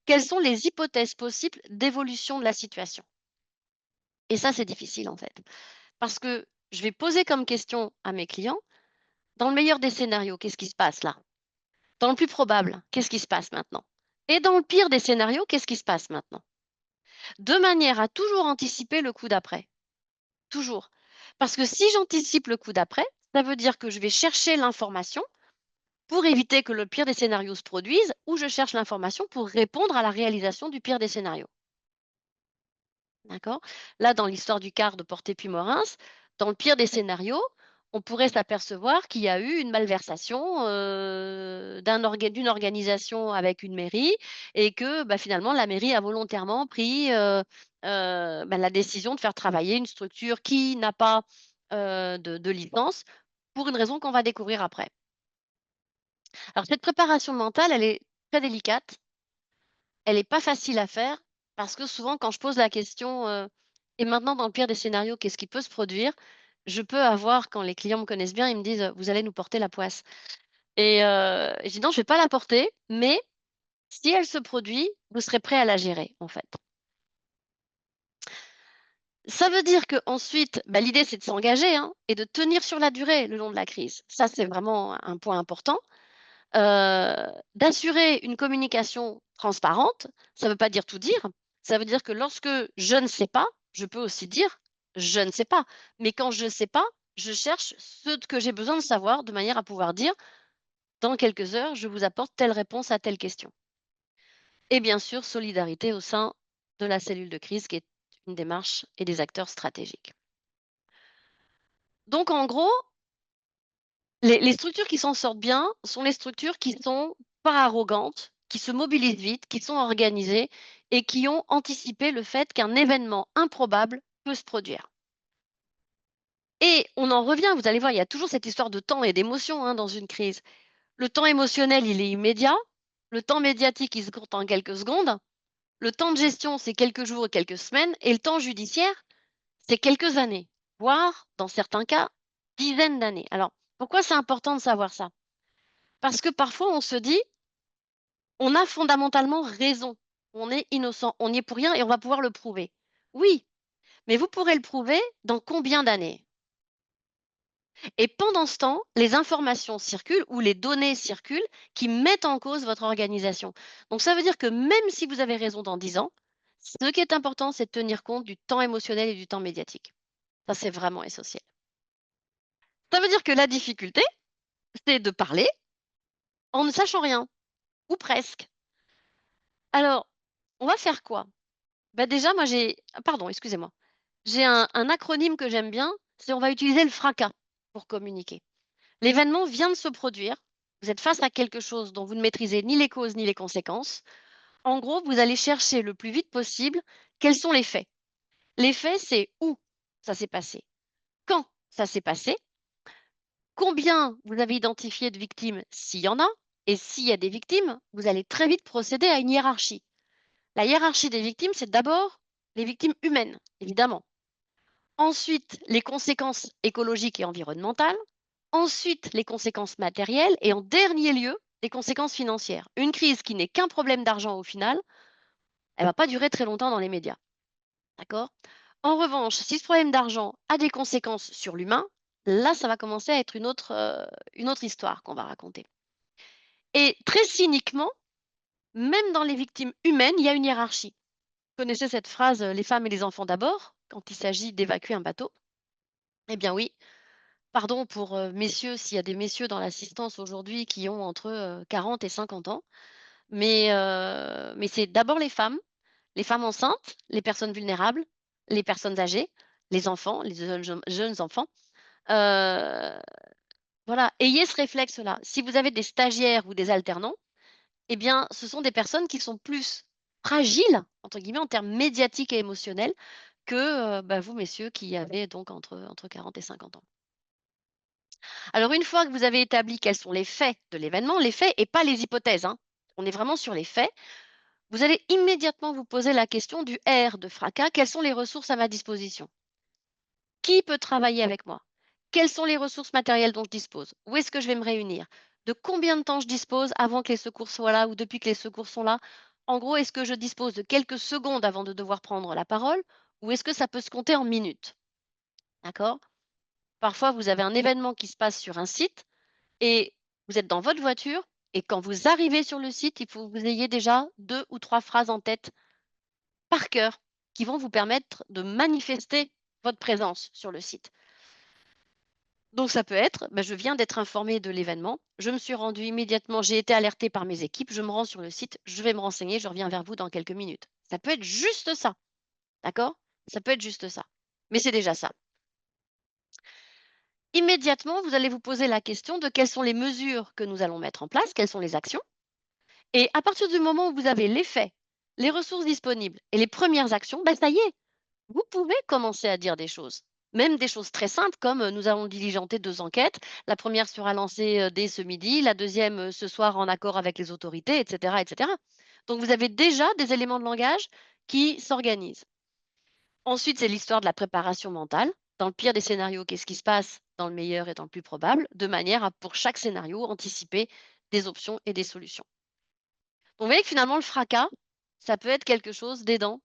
quelles sont les hypothèses possibles d'évolution de la situation. Et ça, c'est difficile en fait, parce que je vais poser comme question à mes clients, dans le meilleur des scénarios, qu'est-ce qui se passe là? Dans le plus probable, qu'est-ce qui se passe maintenant? Et dans le pire des scénarios, qu'est-ce qui se passe maintenant? De manière à toujours anticiper le coup d'après. Toujours. Parce que si j'anticipe le coup d'après, ça veut dire que je vais chercher l'information pour éviter que le pire des scénarios se produise ou je cherche l'information pour répondre à la réalisation du pire des scénarios. D'accord? Là, dans l'histoire du quart de Porté-Puymorens, dans le pire des scénarios, on pourrait s'apercevoir qu'il y a eu une malversation d'une organisation avec une mairie et que bah, finalement la mairie a volontairement pris bah, la décision de faire travailler une structure qui n'a pas de licence pour une raison qu'on va découvrir après. Alors cette préparation mentale, elle est très délicate, elle est pas facile à faire parce que souvent quand je pose la question, «Et maintenant dans le pire des scénarios, qu'est-ce qui peut se produire?» je peux avoir quand les clients me connaissent bien, ils me disent: «Vous allez nous porter la poisse» et je dis: «Non, je vais pas la porter, mais si elle se produit, vous serez prêt à la gérer, en fait». Ça veut dire qu'ensuite, bah, l'idée c'est de s'engager, hein, et de tenir sur la durée le long de la crise. Ça, c'est vraiment un point important. D'assurer une communication transparente, ça ne veut pas dire tout dire. Ça veut dire que lorsque je ne sais pas, je peux aussi dire: «Je ne sais pas». Mais quand je ne sais pas, je cherche ce que j'ai besoin de savoir de manière à pouvoir dire: «Dans quelques heures, je vous apporte telle réponse à telle question». Et bien sûr, solidarité au sein de la cellule de crise qui est une démarche et des acteurs stratégiques. Donc en gros, les structures qui s'en sortent bien sont les structures qui sont pas arrogantes, qui se mobilisent vite, qui sont organisés et qui ont anticipé le fait qu'un événement improbable peut se produire. Et on en revient, vous allez voir, il y a toujours cette histoire de temps et d'émotion, hein, dans une crise. Le temps émotionnel, il est immédiat. Le temps médiatique, il se compte en quelques secondes. Le temps de gestion, c'est quelques jours et quelques semaines. Et le temps judiciaire, c'est quelques années, voire, dans certains cas, dizaines d'années. Alors, pourquoi c'est important de savoir ça? Parce que parfois, on se dit, on a fondamentalement raison. On est innocent, on n'y est pour rien et on va pouvoir le prouver. Oui, mais vous pourrez le prouver dans combien d'années? Et pendant ce temps, les informations circulent ou les données circulent qui mettent en cause votre organisation. Donc ça veut dire que même si vous avez raison dans 10 ans, ce qui est important, c'est de tenir compte du temps émotionnel et du temps médiatique. Ça, c'est vraiment essentiel. Ça veut dire que la difficulté, c'est de parler en ne sachant rien, ou presque. Alors, on va faire quoi? Bah déjà, moi j'ai pardon, excusez-moi. J'ai un acronyme que j'aime bien, c'est on va utiliser le fracas pour communiquer. L'événement vient de se produire, vous êtes face à quelque chose dont vous ne maîtrisez ni les causes ni les conséquences. En gros, vous allez chercher le plus vite possible quels sont les faits. Les faits, c'est où ça s'est passé, quand ça s'est passé, combien vous avez identifié de victimes s'il y en a, et s'il y a des victimes, vous allez très vite procéder à une hiérarchie. La hiérarchie des victimes, c'est d'abord les victimes humaines, évidemment. Ensuite, les conséquences écologiques et environnementales. Ensuite, les conséquences matérielles. Et en dernier lieu, les conséquences financières. Une crise qui n'est qu'un problème d'argent au final, elle ne va pas durer très longtemps dans les médias. D'accord? En revanche, si ce problème d'argent a des conséquences sur l'humain, là, ça va commencer à être une autre histoire qu'on va raconter. Et très cyniquement, même dans les victimes humaines, il y a une hiérarchie. Vous connaissez cette phrase, les femmes et les enfants d'abord, quand il s'agit d'évacuer un bateau? Eh bien oui, pardon pour, messieurs, s'il y a des messieurs dans l'assistance aujourd'hui qui ont entre, 40 et 50 ans, mais c'est d'abord les femmes enceintes, les personnes vulnérables, les personnes âgées, les enfants, les jeunes enfants. Heu, voilà, ayez ce réflexe-là. Si vous avez des stagiaires ou des alternants, eh bien, ce sont des personnes qui sont plus «fragiles» entre guillemets en termes médiatiques et émotionnels que, bah, vous messieurs qui avez donc entre 40 et 50 ans. Alors une fois que vous avez établi quels sont les faits de l'événement, les faits et pas les hypothèses, hein, on est vraiment sur les faits, vous allez immédiatement vous poser la question du R de fracas, quelles sont les ressources à ma disposition? Qui peut travailler avec moi? Quelles sont les ressources matérielles dont je dispose? Où est-ce que je vais me réunir? De combien de temps je dispose avant que les secours soient là ou depuis que les secours sont là? En gros, est-ce que je dispose de quelques secondes avant de devoir prendre la parole ou est-ce que ça peut se compter en minutes? D'accord? Parfois, vous avez un événement qui se passe sur un site et vous êtes dans votre voiture et quand vous arrivez sur le site, il faut que vous ayez déjà 2 ou 3 phrases en tête par cœur qui vont vous permettre de manifester votre présence sur le site. Donc ça peut être, bah, je viens d'être informé de l'événement, je me suis rendu immédiatement, j'ai été alerté par mes équipes, je me rends sur le site, je vais me renseigner, je reviens vers vous dans quelques minutes. Ça peut être juste ça, d'accord? Ça peut être juste ça. Mais c'est déjà ça. Immédiatement, vous allez vous poser la question de quelles sont les mesures que nous allons mettre en place, quelles sont les actions. Et à partir du moment où vous avez les faits, les ressources disponibles et les premières actions, bah, ça y est, vous pouvez commencer à dire des choses. Même des choses très simples comme nous allons diligenter 2 enquêtes. La première sera lancée dès ce midi, la deuxième ce soir en accord avec les autorités, etc., etc. Donc vous avez déjà des éléments de langage qui s'organisent. Ensuite, c'est l'histoire de la préparation mentale. Dans le pire des scénarios, qu'est-ce qui se passe? Dans le meilleur et dans le plus probable, de manière à, pour chaque scénario, anticiper des options et des solutions. Donc, vous voyez que finalement, le fracas, ça peut être quelque chose d'aidant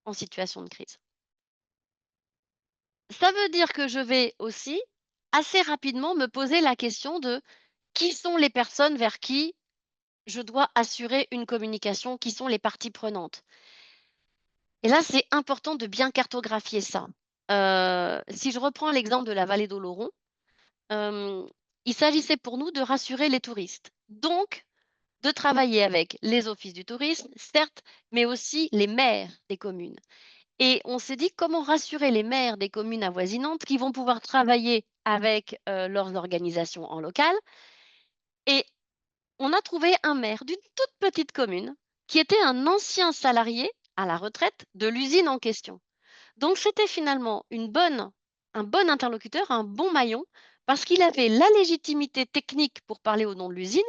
en situation de crise. Ça veut dire que je vais aussi assez rapidement me poser la question de qui sont les personnes vers qui je dois assurer une communication, qui sont les parties prenantes. Et là, c'est important de bien cartographier ça. Si je reprends l'exemple de la vallée d'Oloron, hem, il s'agissait pour nous de rassurer les touristes. Donc de travailler avec les offices du tourisme, certes, mais aussi les maires des communes. Et on s'est dit comment rassurer les maires des communes avoisinantes qui vont pouvoir travailler avec, leurs organisations en local et on a trouvé un maire d'une toute petite commune qui était un ancien salarié à la retraite de l'usine en question. Donc c'était finalement un bon interlocuteur, un bon maillon, parce qu'il avait la légitimité technique pour parler au nom de l'usine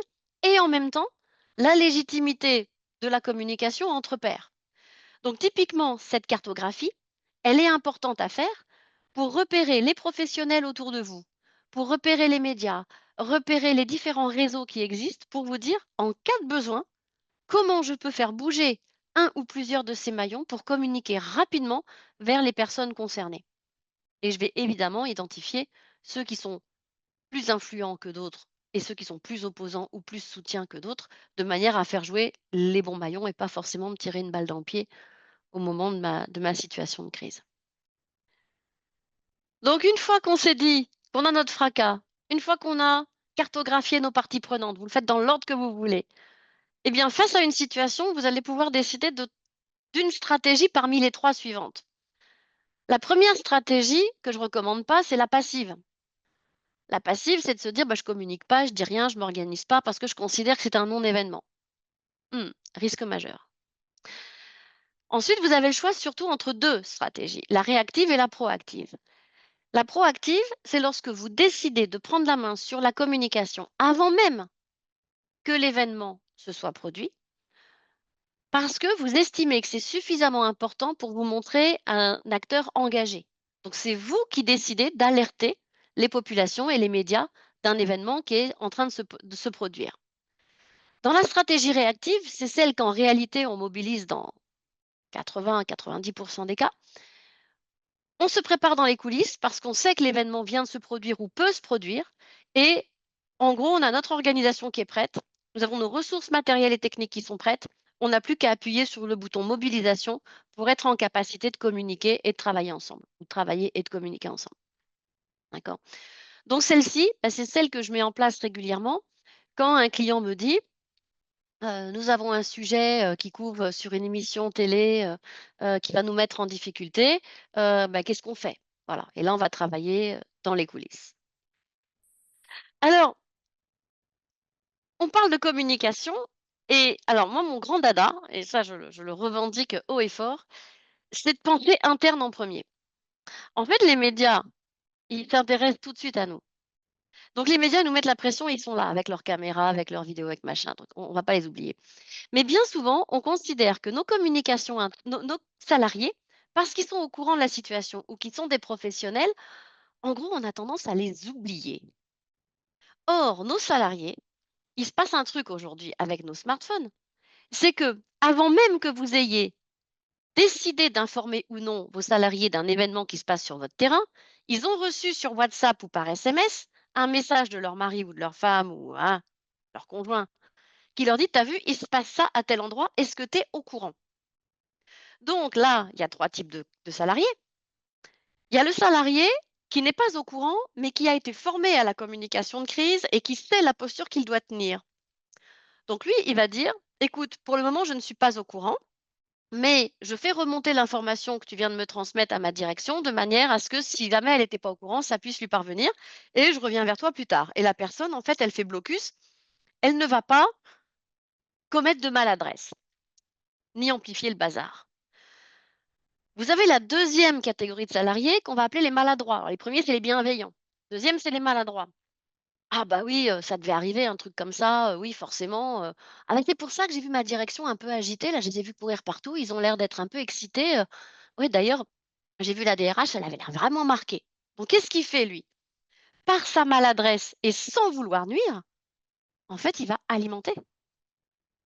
et en même temps la légitimité de la communication entre pairs. Donc typiquement, cette cartographie, elle est importante à faire pour repérer les professionnels autour de vous, pour repérer les médias, repérer les différents réseaux qui existent pour vous dire, en cas de besoin, comment je peux faire bouger un ou plusieurs de ces maillons pour communiquer rapidement vers les personnes concernées. Et je vais évidemment identifier ceux qui sont plus influents que d'autres et ceux qui sont plus opposants ou plus soutiens que d'autres, de manière à faire jouer les bons maillons et pas forcément me tirer une balle dans le pied au moment de ma situation de crise. Donc une fois qu'on s'est dit qu'on a notre fracas, une fois qu'on a cartographié nos parties prenantes, vous le faites dans l'ordre que vous voulez, eh bien face à une situation, vous allez pouvoir décider d'une stratégie parmi les 3 suivantes. La première stratégie que je recommande pas, c'est la passive. La passive, c'est de se dire: «Bah, je communique pas, je dis rien, je m'organise pas parce que je considère que c'est un non-événement». Risque majeur. Ensuite, vous avez le choix surtout entre 2 stratégies, la réactive et la proactive. La proactive, c'est lorsque vous décidez de prendre la main sur la communication avant même que l'événement se soit produit, parce que vous estimez que c'est suffisamment important pour vous montrer un acteur engagé. Donc c'est vous qui décidez d'alerter les populations et les médias d'un événement qui est en train de se produire. Dans la stratégie réactive, c'est celle qu'en réalité on mobilise dans 80 à 90 des cas. On se prépare dans les coulisses parce qu'on sait que l'événement vient de se produire ou peut se produire. Et en gros, on a notre organisation qui est prête. Nous avons nos ressources matérielles et techniques qui sont prêtes. On n'a plus qu'à appuyer sur le bouton mobilisation pour être en capacité de communiquer et de travailler ensemble, ou de travailler et de communiquer ensemble. D'accord. Donc celle-ci, bah, c'est celle que je mets en place régulièrement quand un client me dit nous avons un sujet qui couvre sur une émission télé qui va nous mettre en difficulté. Bah, qu'est-ce qu'on fait? Voilà. Et là, on va travailler dans les coulisses. Alors, on parle de communication. Et alors, moi, mon grand dada, et ça, je le revendique haut et fort, c'est de penser interne en premier. En fait, les médias, ils s'intéressent tout de suite à nous. Donc, les médias nous mettent la pression, ils sont là, avec leurs caméras, avec leurs vidéos, avec machin. Donc, on ne va pas les oublier. Mais bien souvent, on considère que nos communications, nos salariés, parce qu'ils sont au courant de la situation ou qu'ils sont des professionnels, en gros, on a tendance à les oublier. Or, nos salariés, il se passe un truc aujourd'hui avec nos smartphones, c'est que avant même que vous ayez décidé d'informer ou non vos salariés d'un événement qui se passe sur votre terrain, ils ont reçu sur WhatsApp ou par SMS un message de leur mari ou de leur femme ou hein, leur conjoint qui leur dit: «T'as vu, il se passe ça à tel endroit, est-ce que tu es au courant?» Donc là, il y a 3 types de salariés. Il y a le salarié qui n'est pas au courant, mais qui a été formé à la communication de crise et qui sait la posture qu'il doit tenir. Donc lui, il va dire: «Écoute, pour le moment, je ne suis pas au courant, mais je fais remonter l'information que tu viens de me transmettre à ma direction de manière à ce que si jamais elle n'était pas au courant, ça puisse lui parvenir et je reviens vers toi plus tard». Et la personne, en fait, elle fait blocus, elle ne va pas commettre de maladresse, ni amplifier le bazar. Vous avez la deuxième catégorie de salariés qu'on va appeler les maladroits. Alors, les premiers, c'est les bienveillants. Deuxième, c'est les maladroits. «Ah bah oui, ça devait arriver un truc comme ça, oui forcément, ah mais c'est pour ça que j'ai vu ma direction un peu agitée là, je les ai vus courir partout, ils ont l'air d'être un peu excités, ouais d'ailleurs, j'ai vu la DRH, elle avait l'air vraiment marquée». Donc qu'est-ce qu'il fait lui? Par sa maladresse et sans vouloir nuire, en fait, il va alimenter.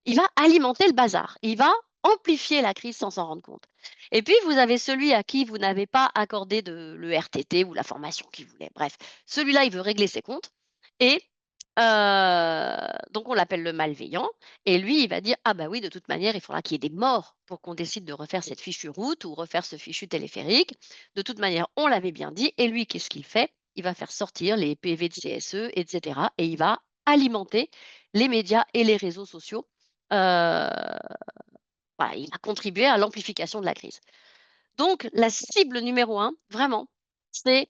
Il va alimenter le bazar. Il va amplifier la crise sans s'en rendre compte. Et puis, vous avez celui à qui vous n'avez pas accordé le RTT ou la formation qu'il voulait. Bref, celui-là, il veut régler ses comptes. Et donc, on l'appelle le malveillant. Et lui, il va dire: «Ah bah oui, de toute manière, il faudra qu'il y ait des morts pour qu'on décide de refaire cette fichue route ou refaire ce fichu téléphérique. De toute manière, on l'avait bien dit». Et lui, qu'est-ce qu'il fait? Il va faire sortir les PV de CSE, etc. Et il va alimenter les médias et les réseaux sociaux. Voilà, il a contribué à l'amplification de la crise. Donc la cible numéro un, vraiment, c'est: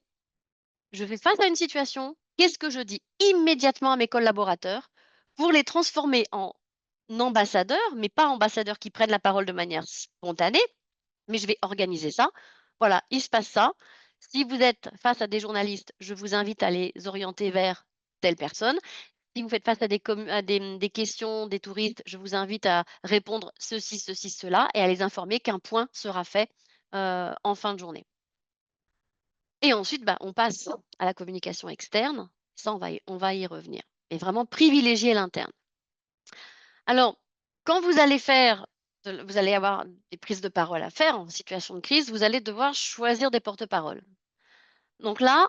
je fais face à une situation, qu'est-ce que je dis immédiatement à mes collaborateurs pour les transformer en ambassadeurs, mais pas ambassadeurs qui prennent la parole de manière spontanée, mais je vais organiser ça. Voilà, il se passe ça. Si vous êtes face à des journalistes, je vous invite à les orienter vers telle personne. Si vous faites face à des questions des touristes, je vous invite à répondre ceci, ceci, cela et à les informer qu'un point sera fait, en fin de journée. Et ensuite, bah, on passe à la communication externe. Ça, on va y revenir. Mais vraiment privilégier l'interne. Alors, quand vous allez avoir des prises de parole à faire en situation de crise, vous allez devoir choisir des porte-paroles. Donc là,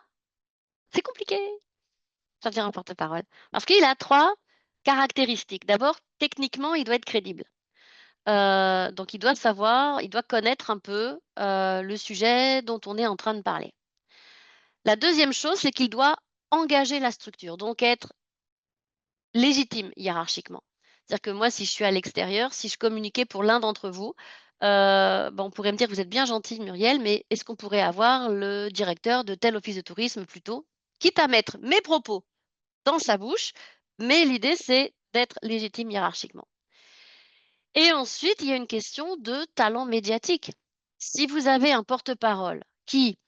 c'est compliqué, choisir un porte-parole, parce qu'il a 3 caractéristiques. D'abord, techniquement, il doit être crédible. Donc il doit connaître un peu, le sujet dont on est en train de parler. La deuxième chose, c'est qu'il doit engager la structure, donc être légitime hiérarchiquement. C'est-à-dire que moi, si je suis à l'extérieur, si je communiquais pour l'un d'entre vous, on pourrait me dire: «Vous êtes bien gentille Muriel, mais est-ce qu'on pourrait avoir le directeur de tel office de tourisme plutôt?» Quitte à mettre mes propos dans sa bouche, mais l'idée, c'est d'être légitime hiérarchiquement. Et ensuite, il y a une question de talent médiatique. Si vous avez un porte-parole qui,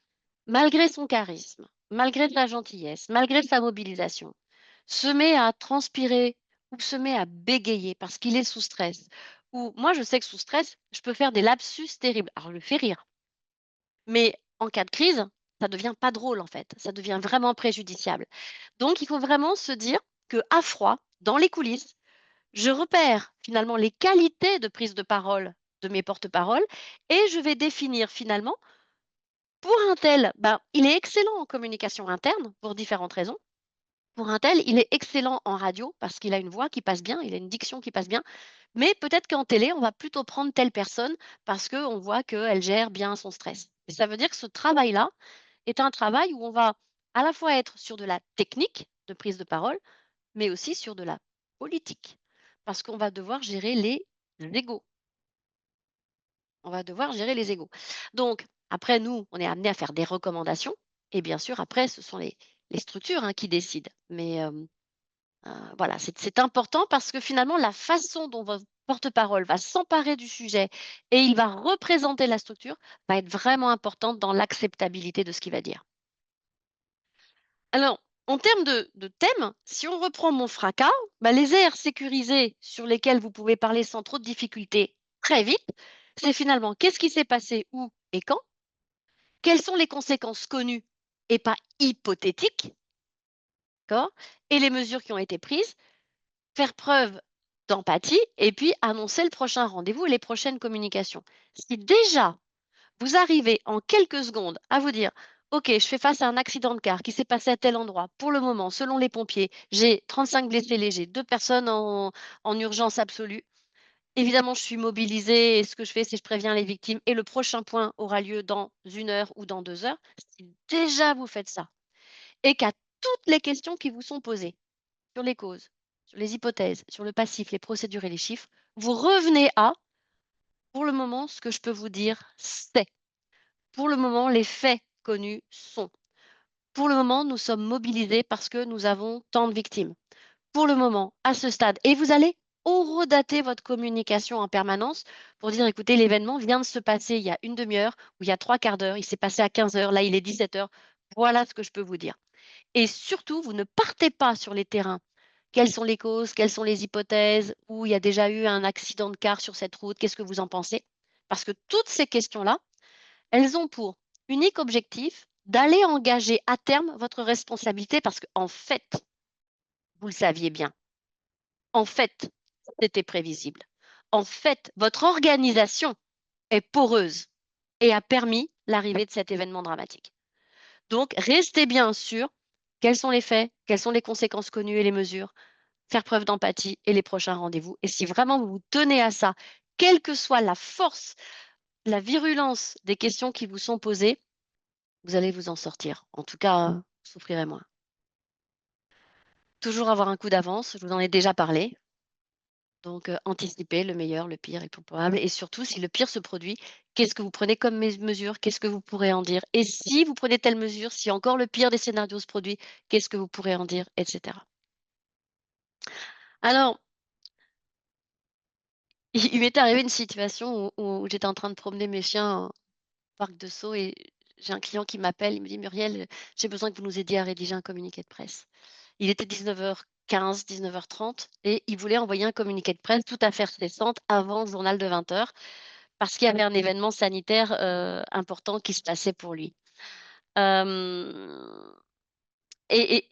malgré son charisme, malgré sa gentillesse, malgré sa mobilisation, se met à transpirer ou se met à bégayer parce qu'il est sous stress, ou moi je sais que sous stress, je peux faire des lapsus terribles. Alors je le fais rire, mais en cas de crise, ça devient pas drôle en fait, ça devient vraiment préjudiciable. Donc il faut vraiment se dire que à froid, dans les coulisses, je repère finalement les qualités de prise de parole de mes porte-paroles et je vais définir finalement pour un tel, ben, il est excellent en communication interne pour différentes raisons. Pour un tel, il est excellent en radio parce qu'il a une voix qui passe bien, il a une diction qui passe bien. Mais peut-être qu'en télé, on va plutôt prendre telle personne parce qu'on voit qu'elle gère bien son stress. Et ça veut dire que ce travail-là est un travail où on va à la fois être sur de la technique de prise de parole, mais aussi sur de la politique. Parce qu'on va devoir gérer les égos. On va devoir gérer les égos. Donc, après, nous, on est amené à faire des recommandations. Et bien sûr, après, ce sont les structures hein, qui décident. Mais voilà, c'est important parce que finalement, la façon dont votre porte-parole va s'emparer du sujet et il va représenter la structure va être vraiment importante dans l'acceptabilité de ce qu'il va dire. Alors, en termes de thème, si on reprend mon fracas, bah, les aires sécurisées sur lesquelles vous pouvez parler sans trop de difficultés très vite, c'est finalement qu'est-ce qui s'est passé, où et quand, quelles sont les conséquences connues et pas hypothétiques, d'accord, et les mesures qui ont été prises, faire preuve d'empathie et puis annoncer le prochain rendez-vous et les prochaines communications. Si déjà vous arrivez en quelques secondes à vous dire: «OK, je fais face à un accident de car qui s'est passé à tel endroit. Pour le moment, selon les pompiers, j'ai 35 blessés légers, 2 personnes en urgence absolue. Évidemment, je suis mobilisée et ce que je fais, c'est que je préviens les victimes et le prochain point aura lieu dans 1 heure ou dans 2 heures». Si déjà vous faites ça et qu'à toutes les questions qui vous sont posées sur les causes, sur les hypothèses, sur le passif, les procédures et les chiffres, vous revenez à: «Pour le moment, ce que je peux vous dire, c'est. Pour le moment, les faits connus sont. Pour le moment, nous sommes mobilisés parce que nous avons tant de victimes. Pour le moment, à ce stade» et vous allez horodater votre communication en permanence pour dire: «Écoutez, l'événement vient de se passer il y a une demi heure ou il y a 3/4 d'heure, il s'est passé à 15 heures, là, il est 17 heures. Voilà ce que je peux vous dire» et surtout, vous ne partez pas sur les terrains. Quelles sont les causes? Quelles sont les hypothèses? Où il y a déjà eu un accident de car sur cette route? Qu'est-ce que vous en pensez? Parce que toutes ces questions-là, elles ont pour unique objectif d'aller engager à terme votre responsabilité parce qu'en fait, vous le saviez bien. En fait, c'était prévisible. En fait, votre organisation est poreuse et a permis l'arrivée de cet événement dramatique. Donc, restez bien sûr quels sont les faits, quelles sont les conséquences connues et les mesures, faire preuve d'empathie et les prochains rendez-vous. Et si vraiment vous vous tenez à ça, quelle que soit la force, la virulence des questions qui vous sont posées, vous allez vous en sortir. En tout cas, vous souffrirez moins. Toujours avoir un coup d'avance, je vous en ai déjà parlé. Donc, anticiper le meilleur, le pire et tout probable. Et surtout, si le pire se produit, qu'est-ce que vous prenez comme mesure? Qu'est-ce que vous pourrez en dire? Et si vous prenez telle mesure, si encore le pire des scénarios se produit, qu'est-ce que vous pourrez en dire? Etc. Alors, il m'est arrivé une situation où j'étais en train de promener mes chiens au parc de Sceaux et j'ai un client qui m'appelle, il me dit: «Muriel, j'ai besoin que vous nous aidiez à rédiger un communiqué de presse». Il était 19:15, 19:30 et il voulait envoyer un communiqué de presse tout à fait récente avant le journal de 20:00 parce qu'il y avait un événement sanitaire, important qui se passait pour lui. Hem Et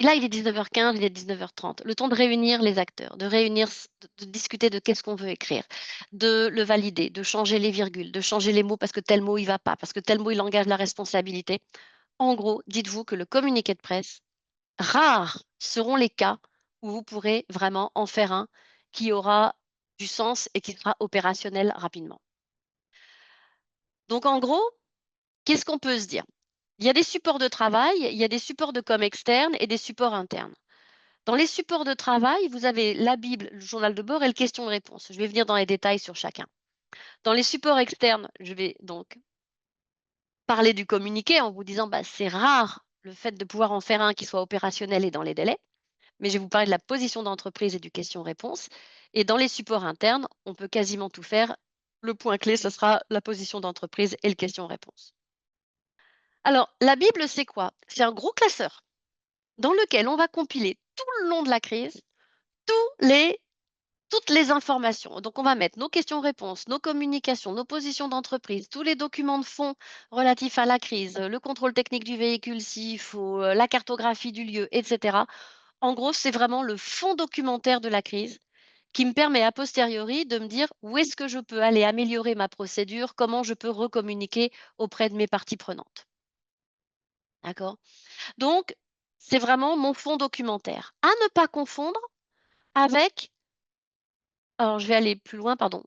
là, il est 19:15, il est 19:30. Le temps de réunir les acteurs, de réunir s de discuter de qu'est-ce qu'on veut écrire, de le valider, de changer les virgules, de changer les mots parce que tel mot il va pas, parce que tel mot il engage la responsabilité. En gros, dites-vous que le communiqué de presse, rares seront les cas où vous pourrez vraiment en faire un qui aura du sens et qui sera opérationnel rapidement. Donc en gros, qu'est-ce qu'on peut se dire? Il y a des supports de travail, il y a des supports de com externes et des supports internes. Dans les supports de travail, vous avez la Bible, le journal de bord et le question-réponse. Je vais venir dans les détails sur chacun. Dans les supports externes, je vais donc parler du communiqué en vous disant, bah, c'est rare le fait de pouvoir en faire un qui soit opérationnel et dans les délais, mais je vais vous parler de la position d'entreprise et du question-réponse. Et dans les supports internes, on peut quasiment tout faire. Le point clé, ce sera la position d'entreprise et le question-réponse. Alors, la Bible, c'est quoi? C'est un gros classeur dans lequel on va compiler tout le long de la crise tous les toutes les informations. Donc, on va mettre nos questions-réponses, nos communications, nos positions d'entreprise, tous les documents de fond relatifs à la crise, le contrôle technique du véhicule s'il faut, la cartographie du lieu, etc. En gros, c'est vraiment le fond documentaire de la crise qui me permet a posteriori de me dire où est-ce que je peux aller améliorer ma procédure, comment je peux recommuniquer auprès de mes parties prenantes. D'accord? Donc, c'est vraiment mon fond documentaire. À ne pas confondre avec, alors je vais aller plus loin, pardon.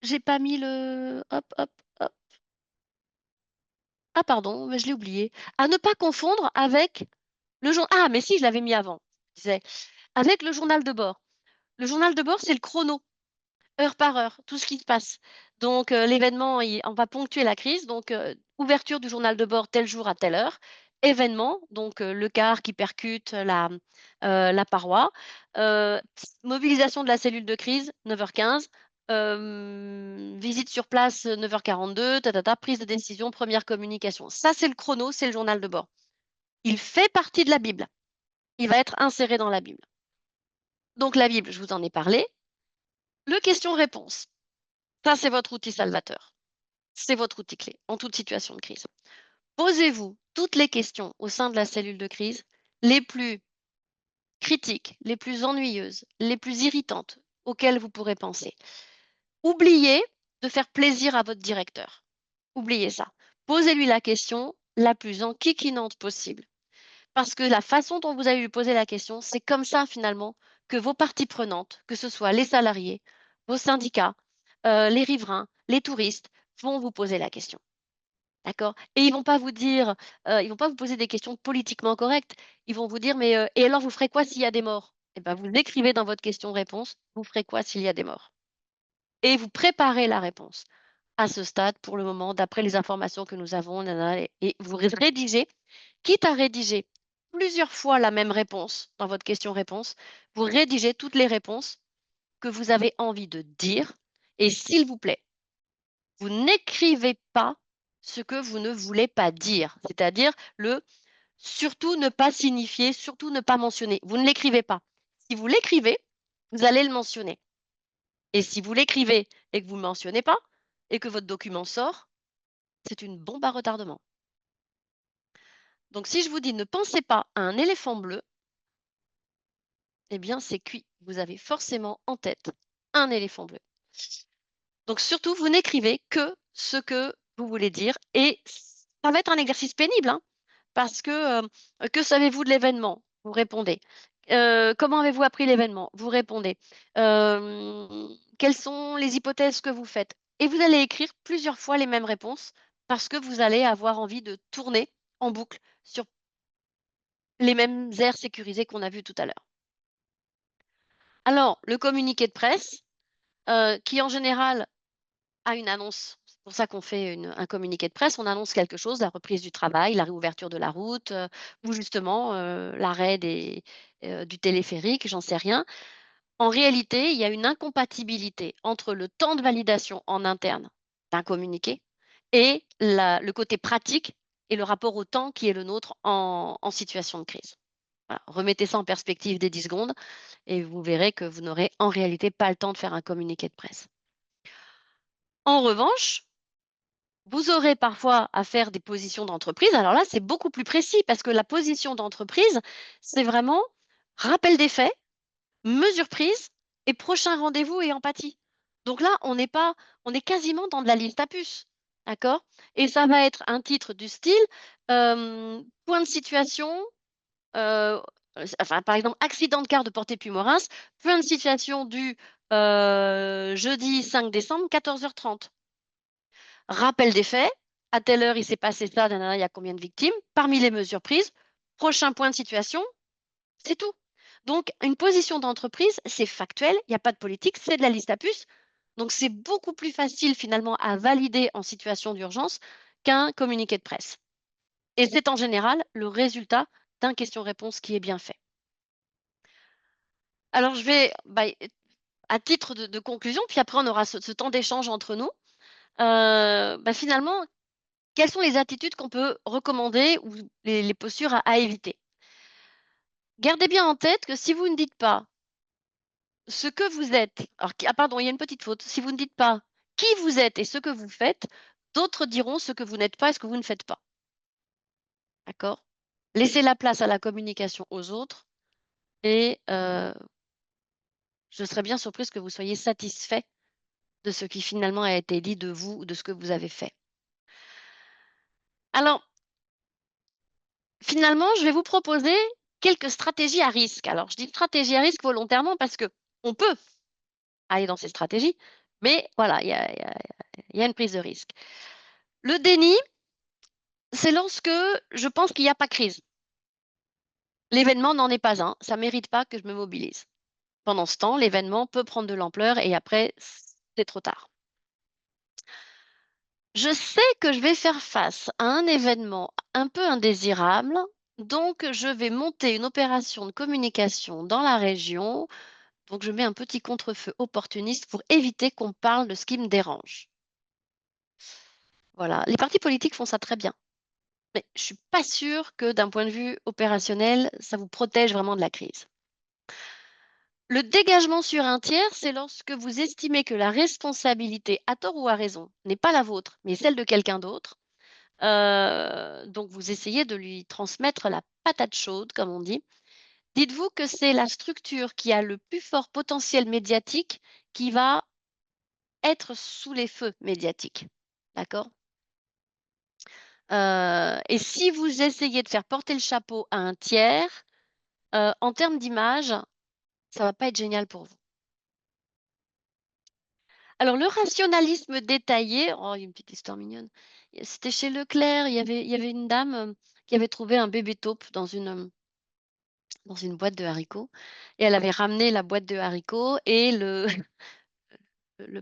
J'ai pas mis le hop, hop, hop. Ah pardon, mais je l'ai oublié. À ne pas confondre avec le jour ah mais si, je l'avais mis avant. Je disais avec le journal de bord. Le journal de bord, c'est le chrono, heure par heure, tout ce qui se passe. Donc l'événement, il on va ponctuer la crise, donc ouverture du journal de bord tel jour à telle heure. Événement, donc le car qui percute la paroi. Mobilisation de la cellule de crise, 9h15. Visite sur place, 9h42, ta ta ta, prise de décision, première communication. Ça, c'est le chrono, c'est le journal de bord. Il fait partie de la Bible. Il va être inséré dans la Bible. Donc la Bible, je vous en ai parlé. Le question-réponse. Ça, c'est votre outil salvateur. C'est votre outil clé en toute situation de crise. Posez-vous toutes les questions au sein de la cellule de crise, les plus critiques, les plus ennuyeuses, les plus irritantes auxquelles vous pourrez penser. Oubliez de faire plaisir à votre directeur. Oubliez ça. Posez-lui la question la plus enquiquinante possible. Parce que la façon dont vous allez lui poser la question, c'est comme ça finalement que vos parties prenantes, que ce soit les salariés, vos syndicats, les riverains, les touristes, vont vous poser la question. D'accord? Et ils vont pas vous dire, ils vont pas vous poser des questions politiquement correctes. Ils vont vous dire: «Mais, et alors vous ferez quoi s'il y a des morts?» Et ben, vous écrivez dans votre question-réponse: «Vous ferez quoi s'il y a des morts?» Et vous préparez la réponse. À ce stade, pour le moment, d'après les informations que nous avons, nanana et vous rédigez, quitte à rédiger plusieurs fois la même réponse dans votre question-réponse, vous rédigez toutes les réponses que vous avez envie de dire et s'il vous plaît, vous n'écrivez pas ce que vous ne voulez pas dire, c'est-à-dire le surtout ne pas signifier, surtout ne pas mentionner. Vous ne l'écrivez pas. Si vous l'écrivez, vous allez le mentionner. Et si vous l'écrivez et que vous ne le mentionnez pas et que votre document sort, c'est une bombe à retardement. Donc si je vous dis ne pensez pas à un éléphant bleu, eh bien c'est cuit. Vous avez forcément en tête un éléphant bleu. Donc surtout, vous n'écrivez que ce que vous voulez dire et ça va être un exercice pénible, hein, parce que savez-vous de l'événement? Vous répondez. Comment avez-vous appris l'événement? Vous répondez. Quelles sont les hypothèses que vous faites? Et vous allez écrire plusieurs fois les mêmes réponses parce que vous allez avoir envie de tourner en boucle sur les mêmes aires sécurisées qu'on a vues tout à l'heure. Alors, le communiqué de presse, qui en général a une annonce. pour ça qu'on fait un communiqué de presse. On annonce quelque chose, la reprise du travail, la réouverture de la route, ou justement, l'arrêt du téléphérique, j'en sais rien. En réalité, il y a une incompatibilité entre le temps de validation en interne d'un communiqué et le côté pratique et le rapport au temps qui est le nôtre en situation de crise. Voilà, remettez ça en perspective des 10 secondes et vous verrez que vous n'aurez en réalité pas le temps de faire un communiqué de presse. En revanche, vous aurez parfois à faire des positions d'entreprise. Alors là, c'est beaucoup plus précis parce que la position d'entreprise, c'est vraiment rappel des faits, mesure prise et prochain rendez-vous et empathie. Donc là, on est quasiment dans de la liste à puce, d'accord? Et ça va être un titre du style, point de situation, heu, enfin, par exemple, accident de car de Porté-Puymorens, point de situation du, jeudi 5 décembre, 14h30. Rappel des faits, à telle heure, il s'est passé ça, na na na, il y a combien de victimes? Parmi les mesures prises, prochain point de situation, c'est tout. Donc une position d'entreprise, c'est factuel, il y a pas de politique, c'est de la liste à puces. Donc c'est beaucoup plus facile finalement à valider en situation d'urgence qu'un communiqué de presse. Et c'est en général le résultat d'un question-réponse qui est bien fait. Alors je vais, à titre de conclusion, puis après on aura ce temps d'échange entre nous, finalement, quelles sont les attitudes qu'on peut recommander ou les postures à éviter? Gardez bien en tête que si vous ne dites pas ce que vous êtes, alors qui ah pardon, il y a une petite faute. Si vous ne dites pas qui vous êtes et ce que vous faites, d'autres diront ce que vous n'êtes pas et ce que vous ne faites pas. D'accord? Laissez la place à la communication aux autres et je serais bien surprise que vous soyez satisfait de ce qui finalement a été dit de vous ou de ce que vous avez fait. Alors, finalement, je vais vous proposer quelques stratégies à risque. Alors, je dis stratégie à risque volontairement parce que on peut aller dans ces stratégies, mais voilà, il y a une prise de risque. Le déni, c'est lorsque je pense qu'il y a pas crise. L'événement n'en est pas un, ça mérite pas que je me mobilise. Pendant ce temps, l'événement peut prendre de l'ampleur et après, c'est trop tard. Je sais que je vais faire face à un événement un peu indésirable, donc je vais monter une opération de communication dans la région. Donc je mets un petit contre-feu opportuniste pour éviter qu'on parle de ce qui me dérange. Voilà, les partis politiques font ça très bien. Mais je suis pas sûre que d'un point de vue opérationnel, ça vous protège vraiment de la crise. Le dégagement sur un tiers, c'est lorsque vous estimez que la responsabilité, à tort ou à raison, n'est pas la vôtre, mais celle de quelqu'un d'autre. Donc vous essayez de lui transmettre la patate chaude, comme on dit. Dites-vous que c'est la structure qui a le plus fort potentiel médiatique qui va être sous les feux médiatiques. D'accord? Et si vous essayez de faire porter le chapeau à un tiers, en termes d'image, ça va pas être génial pour vous. Alors le rationalisme détaillé, oh, il y a une petite histoire mignonne. C'était chez Leclerc, il y avait une dame, qui avait trouvé un bébé taupe dans une boîte de haricots et elle avait ramené la boîte de haricots et le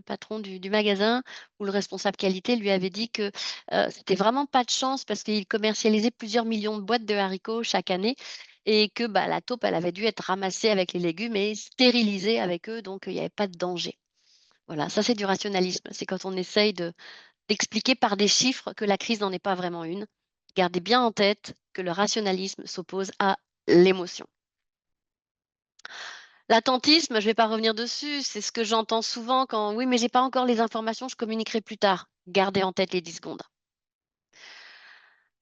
patron du magasin ou le responsable qualité lui avait dit que, c'était vraiment pas de chance parce qu'il commercialisait plusieurs millions de boîtes de haricots chaque année et que, la taupe, elle avait dû être ramassée avec les légumes et stérilisée avec eux, donc il y avait pas de danger. Voilà, ça c'est du rationalisme. C'est quand on essaye d'expliquer par des chiffres que la crise n'en est pas vraiment une. Gardez bien en tête que le rationalisme s'oppose à l'émotion. L'attentisme, je ne vais pas revenir dessus, c'est ce que j'entends souvent quand: «Oui, mais j'ai pas encore les informations, je communiquerai plus tard». Gardez en tête les 10 secondes.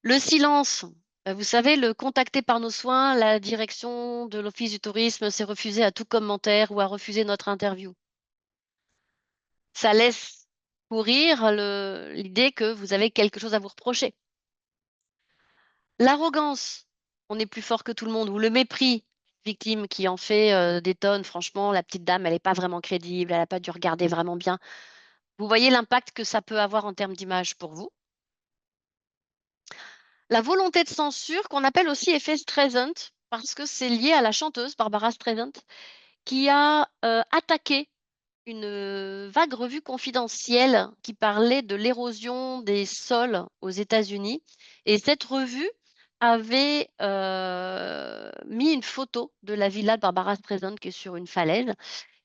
Le silence, vous savez, le «Contacté par nos soins, la direction de l'Office du tourisme s'est refusée à tout commentaire ou a refusé notre interview». Ça laisse courir l'idée que vous avez quelque chose à vous reprocher. L'arrogance, on est plus fort que tout le monde ou le mépris, victime qui en fait, des tonnes, franchement, la petite dame, elle est pas vraiment crédible, elle a pas dû regarder vraiment bien. Vous voyez l'impact que ça peut avoir en termes d'image pour vous. La volonté de censure qu'on appelle aussi effet Streisand, parce que c'est lié à la chanteuse Barbara Streisand qui a, attaqué une vague revue confidentielle qui parlait de l'érosion des sols aux États-Unis et cette revue avait, mis une photo de la villa de Barbara Streisand qui est sur une falaise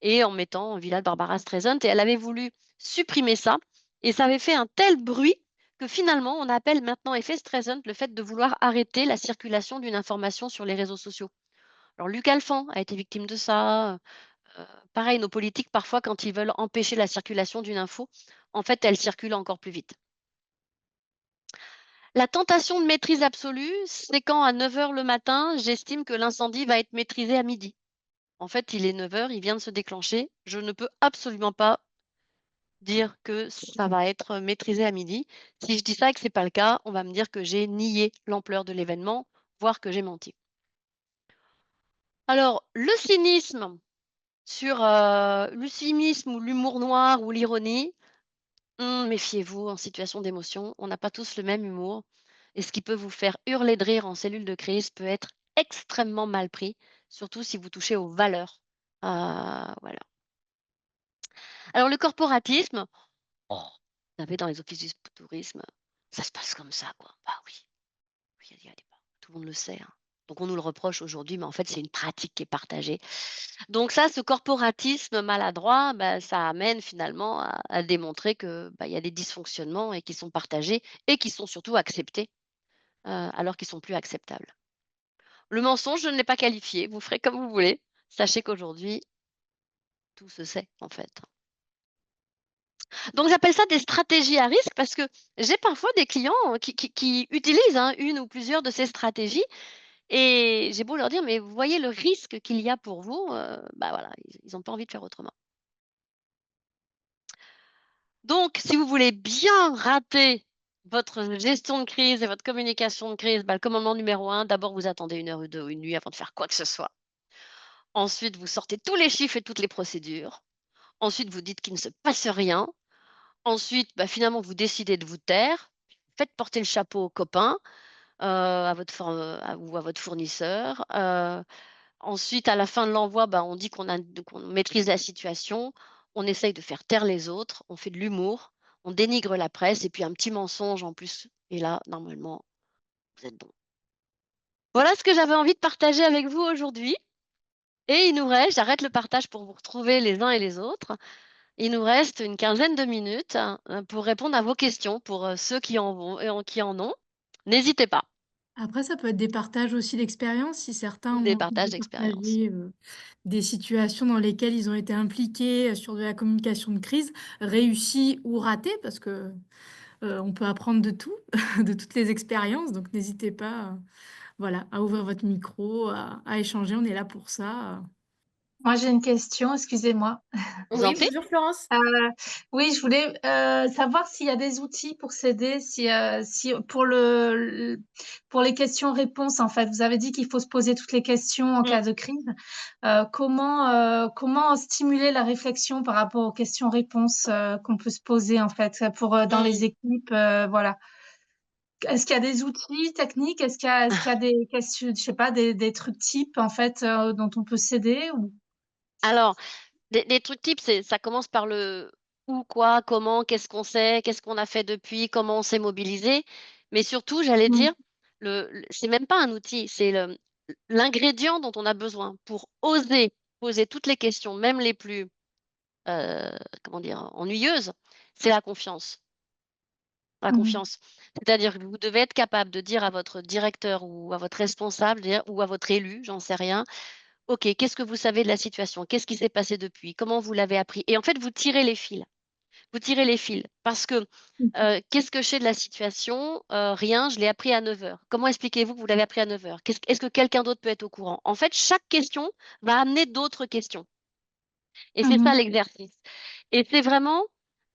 et en mettant villa de Barbara Streisand et elle avait voulu supprimer ça et ça avait fait un tel bruit que finalement on appelle maintenant effet Streisand le fait de vouloir arrêter la circulation d'une information sur les réseaux sociaux. Alors Luc Alphand a été victime de ça, pareil, nos politiques parfois quand ils veulent empêcher la circulation d'une info, en fait, elle circule encore plus vite. La tentation de maîtrise absolue, c'est quand à 9 heures le matin, j'estime que l'incendie va être maîtrisé à midi. En fait, il est 9 heures, il vient de se déclencher. Je ne peux absolument pas dire que ça va être maîtrisé à midi. Si je dis ça et que c'est pas le cas, on va me dire que j'ai nié l'ampleur de l'événement, voire que j'ai menti. Alors, le cynisme ou l'humour noir ou l'ironie, méfiez-vous en situation d'émotion, on n'a pas tous le même humour et ce qui peut vous faire hurler de rire en cellule de crise peut être extrêmement mal pris, surtout si vous touchez aux valeurs. Voilà. Alors le corporatisme, oh, vous savez, dans les offices du tourisme, ça se passe comme ça, quoi. Bah oui, oui, y a des tout le monde le sait, hein. Donc on nous le reproche aujourd'hui, mais en fait, c'est une pratique qui est partagée. Donc ça, ce corporatisme maladroit, bah, ça amène finalement à démontrer que, bah, il y a des dysfonctionnements et qui sont partagés et qui sont surtout acceptés, alors qu'ils sont plus acceptables. Le mensonge, je ne l'ai pas qualifié, vous ferez comme vous voulez. Sachez qu'aujourd'hui, tout se sait en fait. Donc j'appelle ça des stratégies à risque parce que j'ai parfois des clients qui utilisent, hein, une ou plusieurs de ces stratégies et j'ai beau leur dire: «Mais vous voyez le risque qu'il y a pour vous?» bah, voilà, ils ont pas envie de faire autrement. Donc, si vous voulez bien rater votre gestion de crise et votre communication de crise, bah, le commandement numéro un, d'abord vous attendez 1 heure ou 2 ou 1 nuit avant de faire quoi que ce soit. Ensuite, vous sortez tous les chiffres et toutes les procédures. Ensuite, vous dites qu'il ne se passe rien. Ensuite, bah, finalement, vous décidez de vous taire. Faites porter le chapeau aux copains, à votre ou à votre fournisseur. Ensuite, à la fin de l'envoi, bah, on dit qu'on maîtrise la situation, on essaye de faire taire les autres, on fait de l'humour, on dénigre la presse et puis un petit mensonge en plus et là, normalement, vous êtes bon. Voilà ce que j'avais envie de partager avec vous aujourd'hui et il nous reste j'arrête le partage pour vous retrouver les uns et les autres. Il nous reste une quinzaine de minutes, pour répondre à vos questions pour, ceux qui en ont. N'hésitez pas, Après, ça peut être des partages aussi d'expérience, si certains ou ont des envie de partages d'expérience. partager, des situations dans lesquelles ils ont été impliqués, sur de la communication de crise, réussie ou ratée, parce que, on peut apprendre de tout, de toutes les expériences, donc n'hésitez pas, voilà, à ouvrir votre micro, à échanger, on est là pour ça. Moi, j'ai une question, excusez-moi. Je vous en Oui, prie. bonjour Florence. Oui, je voulais, savoir s'il y a des outils pour s'aider, si pour pour les questions-réponses, en fait. Vous avez dit qu'il faut se poser toutes les questions en Mmh. cas de crise. Comment stimuler la réflexion par rapport aux questions-réponses, qu'on peut se poser, en fait, pour, dans Mmh. les équipes, voilà. Est-ce qu'il y a des outils techniques? Est-ce qu'il y a des questions, je sais pas, des trucs types, en fait, dont on peut s'aider ou? Alors, des trucs types, ça commence par le où, quoi, comment, qu'est-ce qu'on sait, qu'est-ce qu'on a fait depuis, comment on s'est mobilisé. Mais surtout, j'allais Mmh. dire, c'est même pas un outil, c'est l'ingrédient dont on a besoin pour oser poser toutes les questions, même les plus, comment dire? Ennuyeuses, c'est la confiance. La Mmh mh. confiance. C'est-à-dire que vous devez être capable de dire à votre directeur ou à votre responsable, dire ou à votre élu, j'en sais rien: «OK, qu'est-ce que vous savez de la situation? Qu'est-ce qui s'est passé depuis? Comment vous l'avez appris?» Et en fait, vous tirez les fils. Vous tirez les fils parce que, Mmh. qu'est-ce que je sais de la situation? Rien, je l'ai appris à 9 heures. Comment expliquez-vous que vous l'avez appris à 9 heures? Est-ce que quelqu'un d'autre peut être au courant? En fait, chaque question va amener d'autres questions et c'est ça Mmh. l'exercice et c'est vraiment,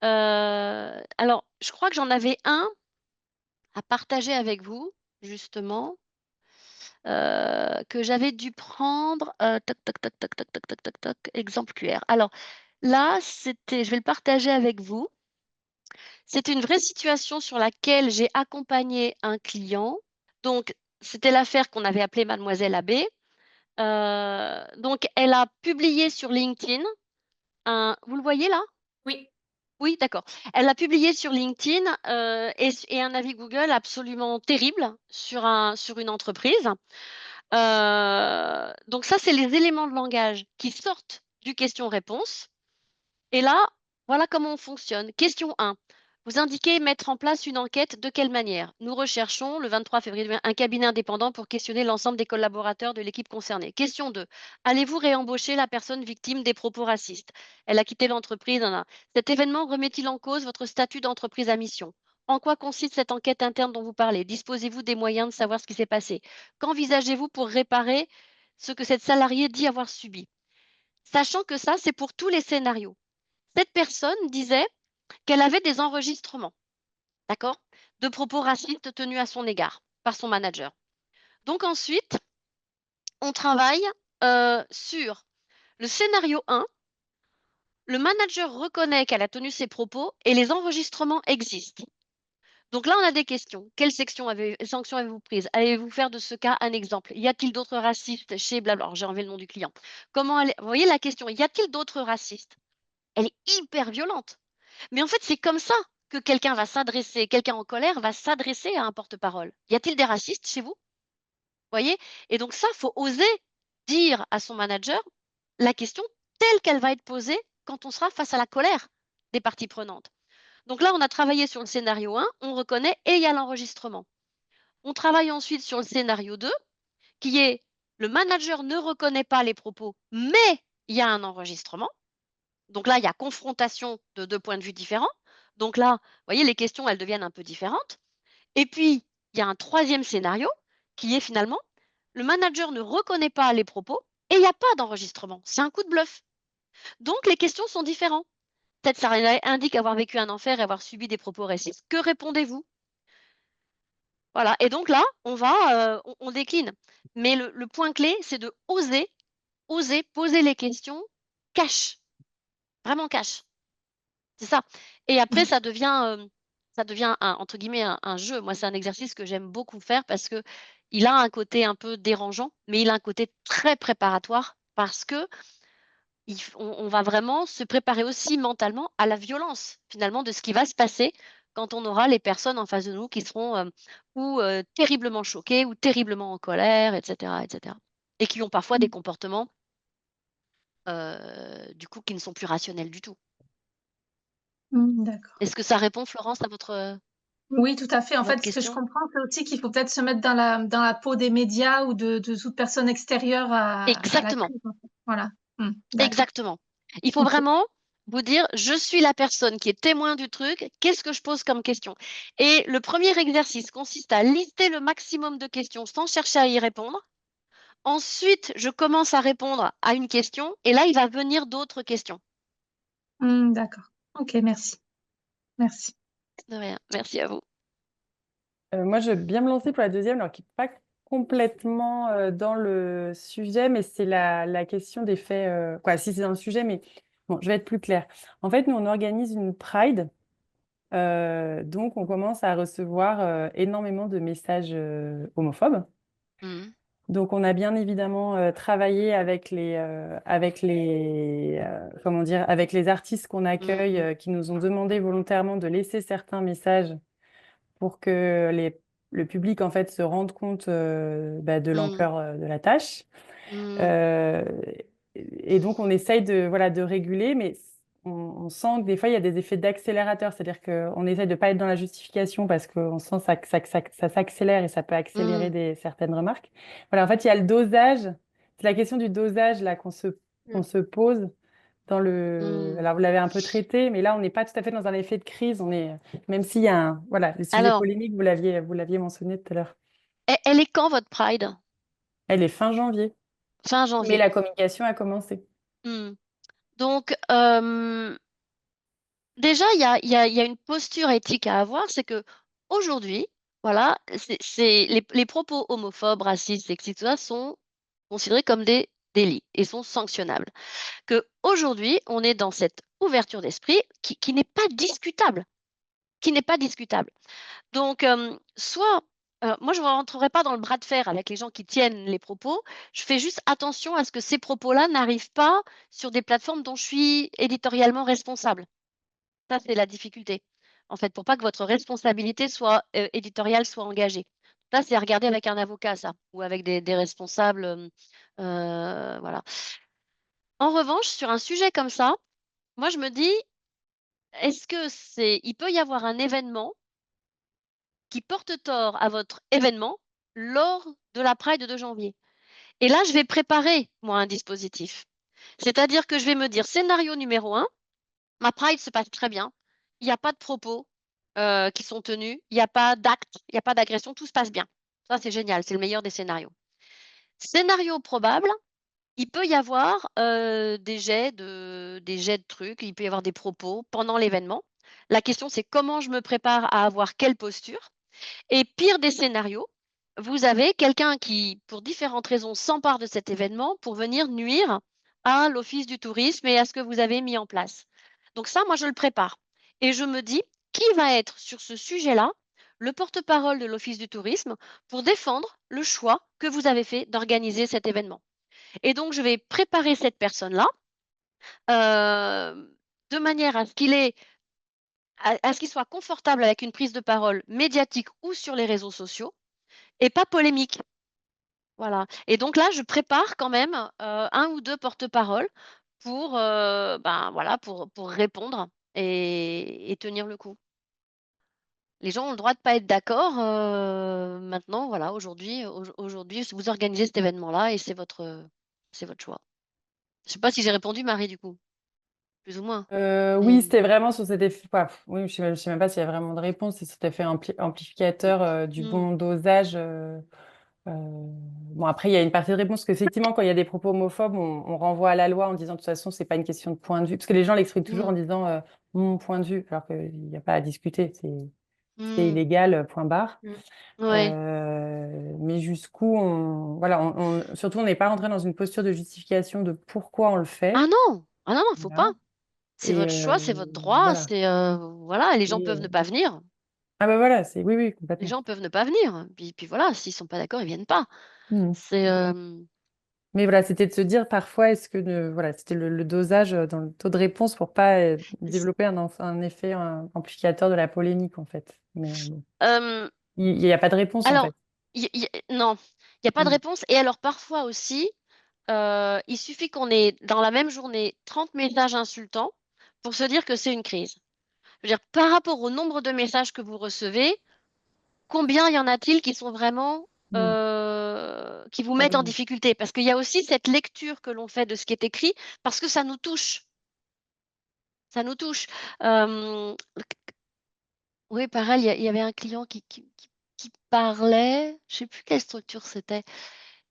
alors je crois que j'en avais un à partager avec vous, justement, que j'avais dû prendre, tac, tac, tac, tac, tac, tac, tac, tac, tac, exemple QR. Alors là, je vais le partager avec vous. C'est une vraie situation sur laquelle j'ai accompagné un client. Donc, c'était l'affaire qu'on avait appelée Mademoiselle AB. Donc elle a publié sur LinkedIn Vous le voyez là? Oui. Oui, d'accord. Elle a publié sur LinkedIn et un avis Google absolument terrible sur une entreprise. Donc ça, c'est les éléments de langage qui sortent du question-réponse. Et là, voilà comment on fonctionne. Question 1. Vous indiquez mettre en place une enquête de quelle manière? Nous recherchons, le 23 février, un cabinet indépendant pour questionner l'ensemble des collaborateurs de l'équipe concernée. Question 2. Allez-vous réembaucher la personne victime des propos racistes? Elle a quitté l'entreprise. Cet événement remet-il en cause votre statut d'entreprise à mission? En quoi consiste cette enquête interne dont vous parlez? Disposez-vous des moyens de savoir ce qui s'est passé? Qu'envisagez-vous pour réparer ce que cette salariée dit avoir subi? Sachant que ça, c'est pour tous les scénarios. Cette personne disait qu'elle avait des enregistrements, d'accord, de propos racistes tenus à son égard par son manager. Donc ensuite, on travaille sur le scénario 1. Le manager reconnaît qu'elle a tenu ces propos et les enregistrements existent. Donc là, on a des questions. Quelles sanctions avez-vous prises? Allez-vous faire de ce cas un exemple? Y a-t-il d'autres racistes chez blabla? Alors, j'ai enlevé le nom du client. Vous voyez la question, y a-t-il d'autres racistes? Elle est hyper violente. Mais en fait, c'est comme ça que quelqu'un en colère va s'adresser à un porte-parole. Y a-t-il des racistes chez vous? Voyez? Et donc ça, faut oser dire à son manager la question telle qu'elle va être posée quand on sera face à la colère des parties prenantes. Donc là, on a travaillé sur le scénario 1, on reconnaît et il y a l'enregistrement. On travaille ensuite sur le scénario 2, qui est le manager ne reconnaît pas les propos, mais il y a un enregistrement. Donc là, il y a confrontation de 2 points de vue différents. Donc là, vous voyez, les questions, elles deviennent un peu différentes. Et puis, il y a un 3e scénario qui est finalement, le manager ne reconnaît pas les propos et il n'y a pas d'enregistrement. C'est un coup de bluff. Donc, les questions sont différentes. Peut-être ça indique avoir vécu un enfer et avoir subi des propos racistes. Que répondez-vous? Voilà. Et donc là, on décline. Mais le point clé, c'est de oser poser les questions cash. Vraiment cash. C'est ça. Et après, ça devient entre guillemets «un jeu». Moi, c'est un exercice que j'aime beaucoup faire parce qu'il a un côté un peu dérangeant, mais il a un côté très préparatoire parce que on va vraiment se préparer aussi mentalement à la violence, finalement, de ce qui va se passer quand on aura les personnes en face de nous qui seront, terriblement choquées ou terriblement en colère et cetera et qui ont parfois des comportements, du coup, qui ne sont plus rationnels du tout. D'accord. Est-ce que ça répond, Florence, à Oui, tout à fait. En fait, ce que je question? comprends, c'est aussi qu'il faut peut-être se mettre dans la peau des médias ou de toute personne extérieure à la Exactement, crise, en fait. Voilà. D'accord. exactement. Il faut Ok. vraiment vous dire: «Je suis la personne qui est témoin du truc, qu'est-ce que je pose comme question?» Et le premier exercice consiste à lister le maximum de questions sans chercher à y répondre. Ensuite, je commence à répondre à une question et là, il va venir d'autres questions. D'accord. Ok, merci. Merci. De rien, merci à vous. Moi, je veux bien me lancer pour la deuxième, alors qui n'est pas complètement dans le sujet, mais c'est la question des faits. Quoi, si c'est dans le sujet, mais bon, je vais être plus claire. En fait, nous, on organise une Pride, donc on commence à recevoir énormément de messages homophobes. Mmh. Donc, on a bien évidemment travaillé comment dire, avec les artistes qu'on accueille, Mmh. qui nous ont demandé volontairement de laisser certains messages pour que le public en fait se rende compte de Mmh. l'ampleur de la tâche. Mmh. Euh, et donc on essaye de réguler, mais on sent que des fois il y a des effets d'accélérateur, c'est-à-dire qu'on essaye de ne pas être dans la justification parce qu'on sent ça s'accélère et ça peut accélérer Mmh. certaines remarques. Voilà, en fait il y a le dosage, c'est la question du dosage là qu'on se pose. Mmh. Alors, vous l'avez un peu traité, mais là, on n'est pas tout à fait dans un effet de crise. Même s'il y a voilà, le sujet Alors, polémique, vous l'aviez mentionné tout à l'heure. elle est quand votre Pride? Elle est fin janvier, Fin mais janvier. la communication a commencé. Mmh. Donc, déjà, il y a une posture éthique à avoir, c'est que aujourd'hui, voilà, les propos homophobes, racistes, sexistes, tout ça, sont considérés comme des délits et sont sanctionnables. Que aujourd'hui, on est dans cette ouverture d'esprit qui n'est pas discutable, qui n'est pas discutable. Donc, soit moi, je ne rentrerai pas dans le bras de fer avec les gens qui tiennent les propos. Je fais juste attention à ce que ces propos-là n'arrivent pas sur des plateformes dont je suis éditorialement responsable. Ça, c'est la difficulté, en fait, pour pas que votre responsabilité soit, éditoriale soit engagée. Ça, c'est à regarder avec un avocat ça, ou avec des responsables, voilà. En revanche, sur un sujet comme ça, moi, je me dis: «Est-ce que il peut y avoir un événement qui porte tort à votre événement lors de la Pride de janvier?» Et là, je vais préparer, moi, un dispositif. C'est-à-dire que je vais me dire: scénario numéro un, ma Pride se passe très bien. Il y a pas de propos, qui sont tenus, il y a pas d'actes, il y a pas d'agression, tout se passe bien. Ça, c'est génial, c'est le meilleur des scénarios. Scénario probable, il peut y avoir, des jets de trucs, il peut y avoir des propos pendant l'événement. La question, c'est comment je me prépare à avoir quelle posture? Et pire des scénarios, vous avez quelqu'un qui, pour différentes raisons, s'empare de cet événement pour venir nuire à l'Office du tourisme et à ce que vous avez mis en place. Donc ça, moi, je le prépare et je me dis: «Qui va être sur ce sujet-là, le porte-parole de l'Office du tourisme pour défendre le choix que vous avez fait d'organiser cet événement?» Et donc je vais préparer cette personne-là, de manière à ce qu'il soit confortable avec une prise de parole médiatique ou sur les réseaux sociaux et pas polémique. Voilà, et donc là, je prépare quand même, 1 ou 2 porte-parole pour, ben, voilà, pour répondre et tenir le coup. Les gens ont le droit de pas être d'accord, maintenant, voilà, aujourd'hui, vous organisez cet événement-là et c'est votre choix. Je sais pas si j'ai répondu Marie, du coup? Plus ou moins? Oui, Mais c'était vraiment sur cet effet. Oui, je sais même pas s'il y a vraiment de réponse. C'est cet effet amplificateur du mmh, bon dosage. Bon, après, il y a une partie de réponse, parce qu'effectivement, quand il y a des propos homophobes, on renvoie à la loi en disant de toute façon, c'est pas une question de point de vue. Parce que les gens l'expriment toujours en mmh, disant mon point de vue, alors qu'il n'y a pas à discuter. C'est mmh, illégal, point barre. Mmh. ouais. Mais jusqu'où voilà, surtout, on n'est pas rentré dans une posture de justification de pourquoi on le fait. Ah non! Ah non, non, faut pas. Voilà. C'est Et votre choix, c'est votre droit, voilà. voilà, les gens Et, peuvent ne pas venir. ah bah voilà, oui, oui, Les complètement. gens peuvent ne pas venir, puis voilà, s'ils sont pas d'accord, ils viennent pas. Mhm. C'est, Mais voilà, c'était de se dire parfois, voilà, c'était le dosage dans le taux de réponse pour pas c développer un effet amplificateur de la polémique, en fait. Mais bon, hem, il n'y a pas de réponse, en alors, fait. non, il y a pas de Mm. réponse et alors parfois aussi, il suffit qu'on ait dans la même journée 30 messages insultants pour se dire que c'est une crise. Je veux dire, par rapport au nombre de messages que vous recevez, combien y en a-t-il qui sont vraiment, Mm. qui vous mettent en Probablement. difficulté? Parce qu'il y a aussi cette lecture que l'on fait de ce qui est écrit, parce que ça nous touche, ça nous touche. Hem, oui, pareil, il y avait un client qui parlait, je sais plus quelle structure c'était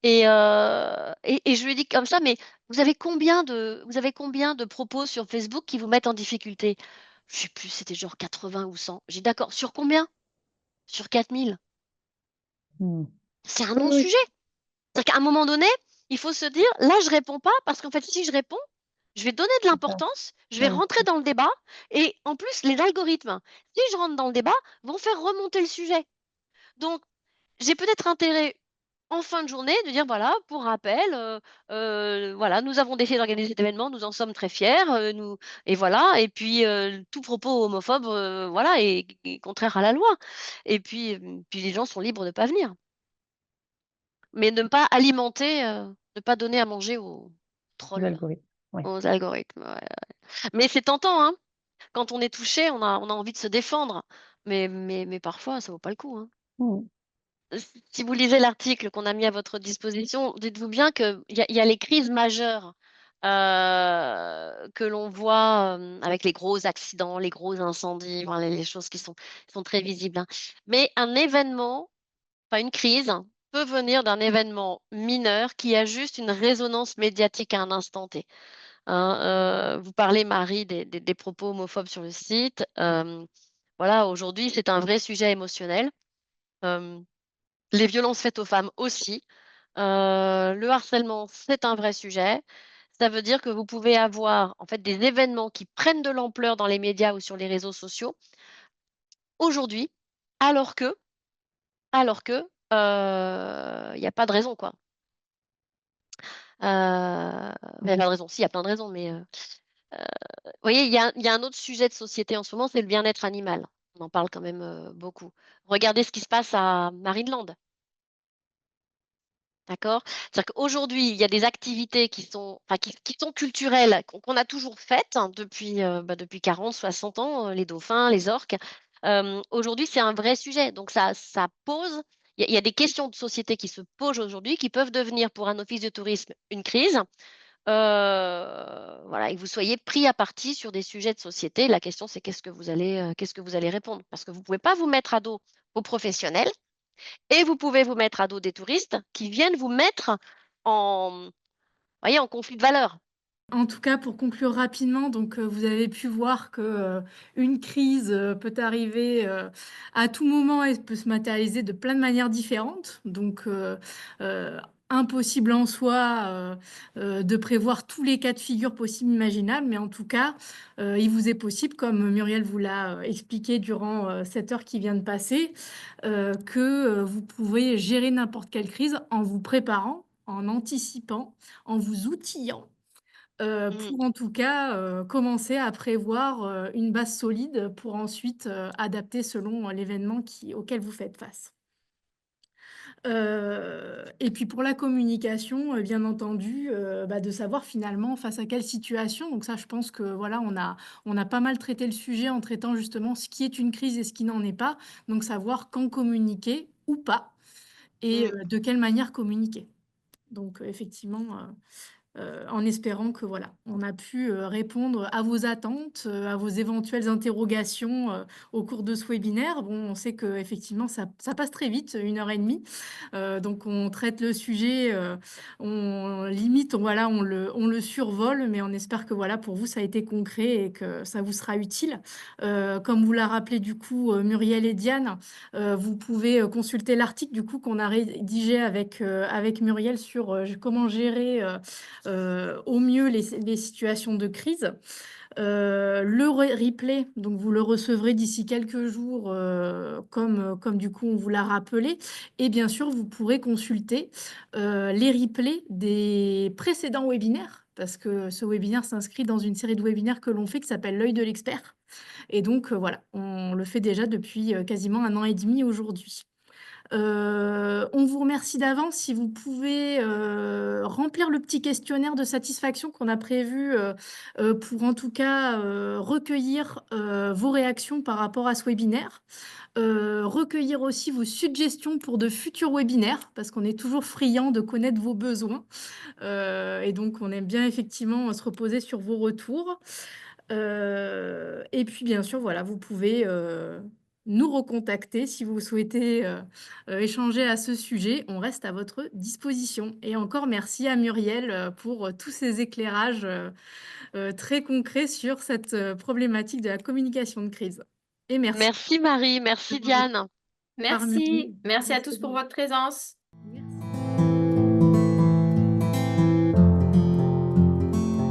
et je lui ai dit comme ça: «Mais vous avez combien de propos sur Facebook qui vous mettent en difficulté?» Je sais plus, c'était genre 80 ou 100. J'ai dit: «D'accord, sur combien?» «Sur 4000». Mm. C'est un Oui, oui, non-sujet. C'est-à-dire qu'à un moment donné, il faut se dire: «Là, je réponds pas parce qu'en fait, si je réponds, je vais donner de c'est ça. l'importance, je vais Ouais. rentrer dans le débat et en plus, les algorithmes, si je rentre dans le débat, vont faire remonter le sujet». Donc j'ai peut-être intérêt, en fin de journée, de dire: «Voilà, pour rappel, voilà, nous avons décidé d'organiser cet événement, nous en sommes très fiers, nous et voilà et puis, tout propos homophobe, voilà, est contraire à la loi et puis les gens sont libres de pas venir». Mais ne pas alimenter, ne pas donner à manger aux Les trolls, algorithmes. Ouais. aux algorithmes, ouais, ouais. Mais c'est tentant, hein. Quand on est touché, on a envie de se défendre, mais parfois ça vaut pas le coup, hein. Mm. Si vous lisez l'article qu'on a mis à votre disposition, dites-vous bien qu'il y a les crises majeures, que l'on voit, avec les gros accidents, les gros incendies, enfin les choses qui sont très visibles, hein. Mais un événement, enfin une crise, peut venir d'un événement mineur qui a juste une résonance médiatique à un instant T, hein. Vous parlez Marie des propos homophobes sur le site, voilà, aujourd'hui c'est un vrai sujet émotionnel. Hem Les violences faites aux femmes aussi. Le harcèlement, c'est un vrai sujet. Ça veut dire que vous pouvez avoir, en fait, des événements qui prennent de l'ampleur dans les médias ou sur les réseaux sociaux aujourd'hui, alors que alors que il n'y a pas de raison, quoi. Il n'y a pas de raison. Si, il y a plein de raisons, mais vous voyez, il y a un autre sujet de société en ce moment, c'est le bien-être animal. On en parle quand même beaucoup. Regardez ce qui se passe à Marineland. D'accord? C'est-à-dire qu'aujourd'hui, il y a des activités qui sont, enfin, qui sont culturelles, qu'on a toujours faites hein, depuis 40, 60 ans, les dauphins, les orques. Aujourd'hui, c'est un vrai sujet. Donc, ça pose, il y a des questions de société qui se posent aujourd'hui qui peuvent devenir pour un office de tourisme une crise. Voilà, et que vous soyez pris à partie sur des sujets de société. La question, c'est qu'est-ce que vous allez répondre? Parce que vous ne pouvez pas vous mettre à dos vos professionnels et vous pouvez vous mettre à dos des touristes qui viennent vous mettre en conflit de valeurs. En tout cas, pour conclure rapidement, donc vous avez pu voir que une crise peut arriver à tout moment et peut se matérialiser de plein de manières différentes. Donc, impossible en soi de prévoir tous les cas de figure possibles imaginables, mais en tout cas, il vous est possible, comme Muriel vous l'a expliqué durant cette heure qui vient de passer, que vous pouvez gérer n'importe quelle crise en vous préparant, en anticipant, en vous outillant Mm, pour en tout cas, commencer à prévoir, une base solide pour ensuite, adapter selon, l'événement auquel vous faites face. Et puis pour la communication, bien entendu, de savoir finalement face à quelle situation. Donc ça, je pense que voilà, on a pas mal traité le sujet en traitant justement ce qui est une crise et ce qui n'en est pas. Donc savoir quand communiquer ou pas et mm. de quelle manière communiquer. Donc, effectivement, en espérant que voilà, on a pu répondre à vos attentes, à vos éventuelles interrogations au cours de ce webinaire. Bon, on sait que effectivement ça passe très vite, 1 heure et demie. Donc on traite le sujet, on limite, voilà, on le survole, mais on espère que voilà, pour vous, ça a été concret et que ça vous sera utile. Comme vous l'a rappelé du coup Muriel et Diane, vous pouvez consulter l'article du coup qu'on a rédigé avec Muriel sur comment gérer au mieux les situations de crise. Le replay, donc vous le recevrez d'ici quelques jours, comme du coup on vous l'a rappelé. Et bien sûr, vous pourrez consulter les replays des précédents webinaires, parce que ce webinaire s'inscrit dans une série de webinaires que l'on fait qui s'appelle l'œil de l'expert. Et donc voilà, on le fait déjà depuis quasiment 1 an et demi aujourd'hui. On vous remercie d'avance si vous pouvez remplir le petit questionnaire de satisfaction qu'on a prévu pour en tout cas recueillir vos réactions par rapport à ce webinaire. Recueillir aussi vos suggestions pour de futurs webinaires parce qu'on est toujours friand de connaître vos besoins. Et donc on aime bien effectivement se reposer sur vos retours. Et puis bien sûr, voilà, vous pouvez nous recontacter si vous souhaitez échanger à ce sujet. On reste à votre disposition. Et encore merci à Muriel pour tous ces éclairages très concrets sur cette problématique de la communication de crise. Et merci Merci Marie, merci Diane. par Muriel. Merci. Merci à tous pour votre présence.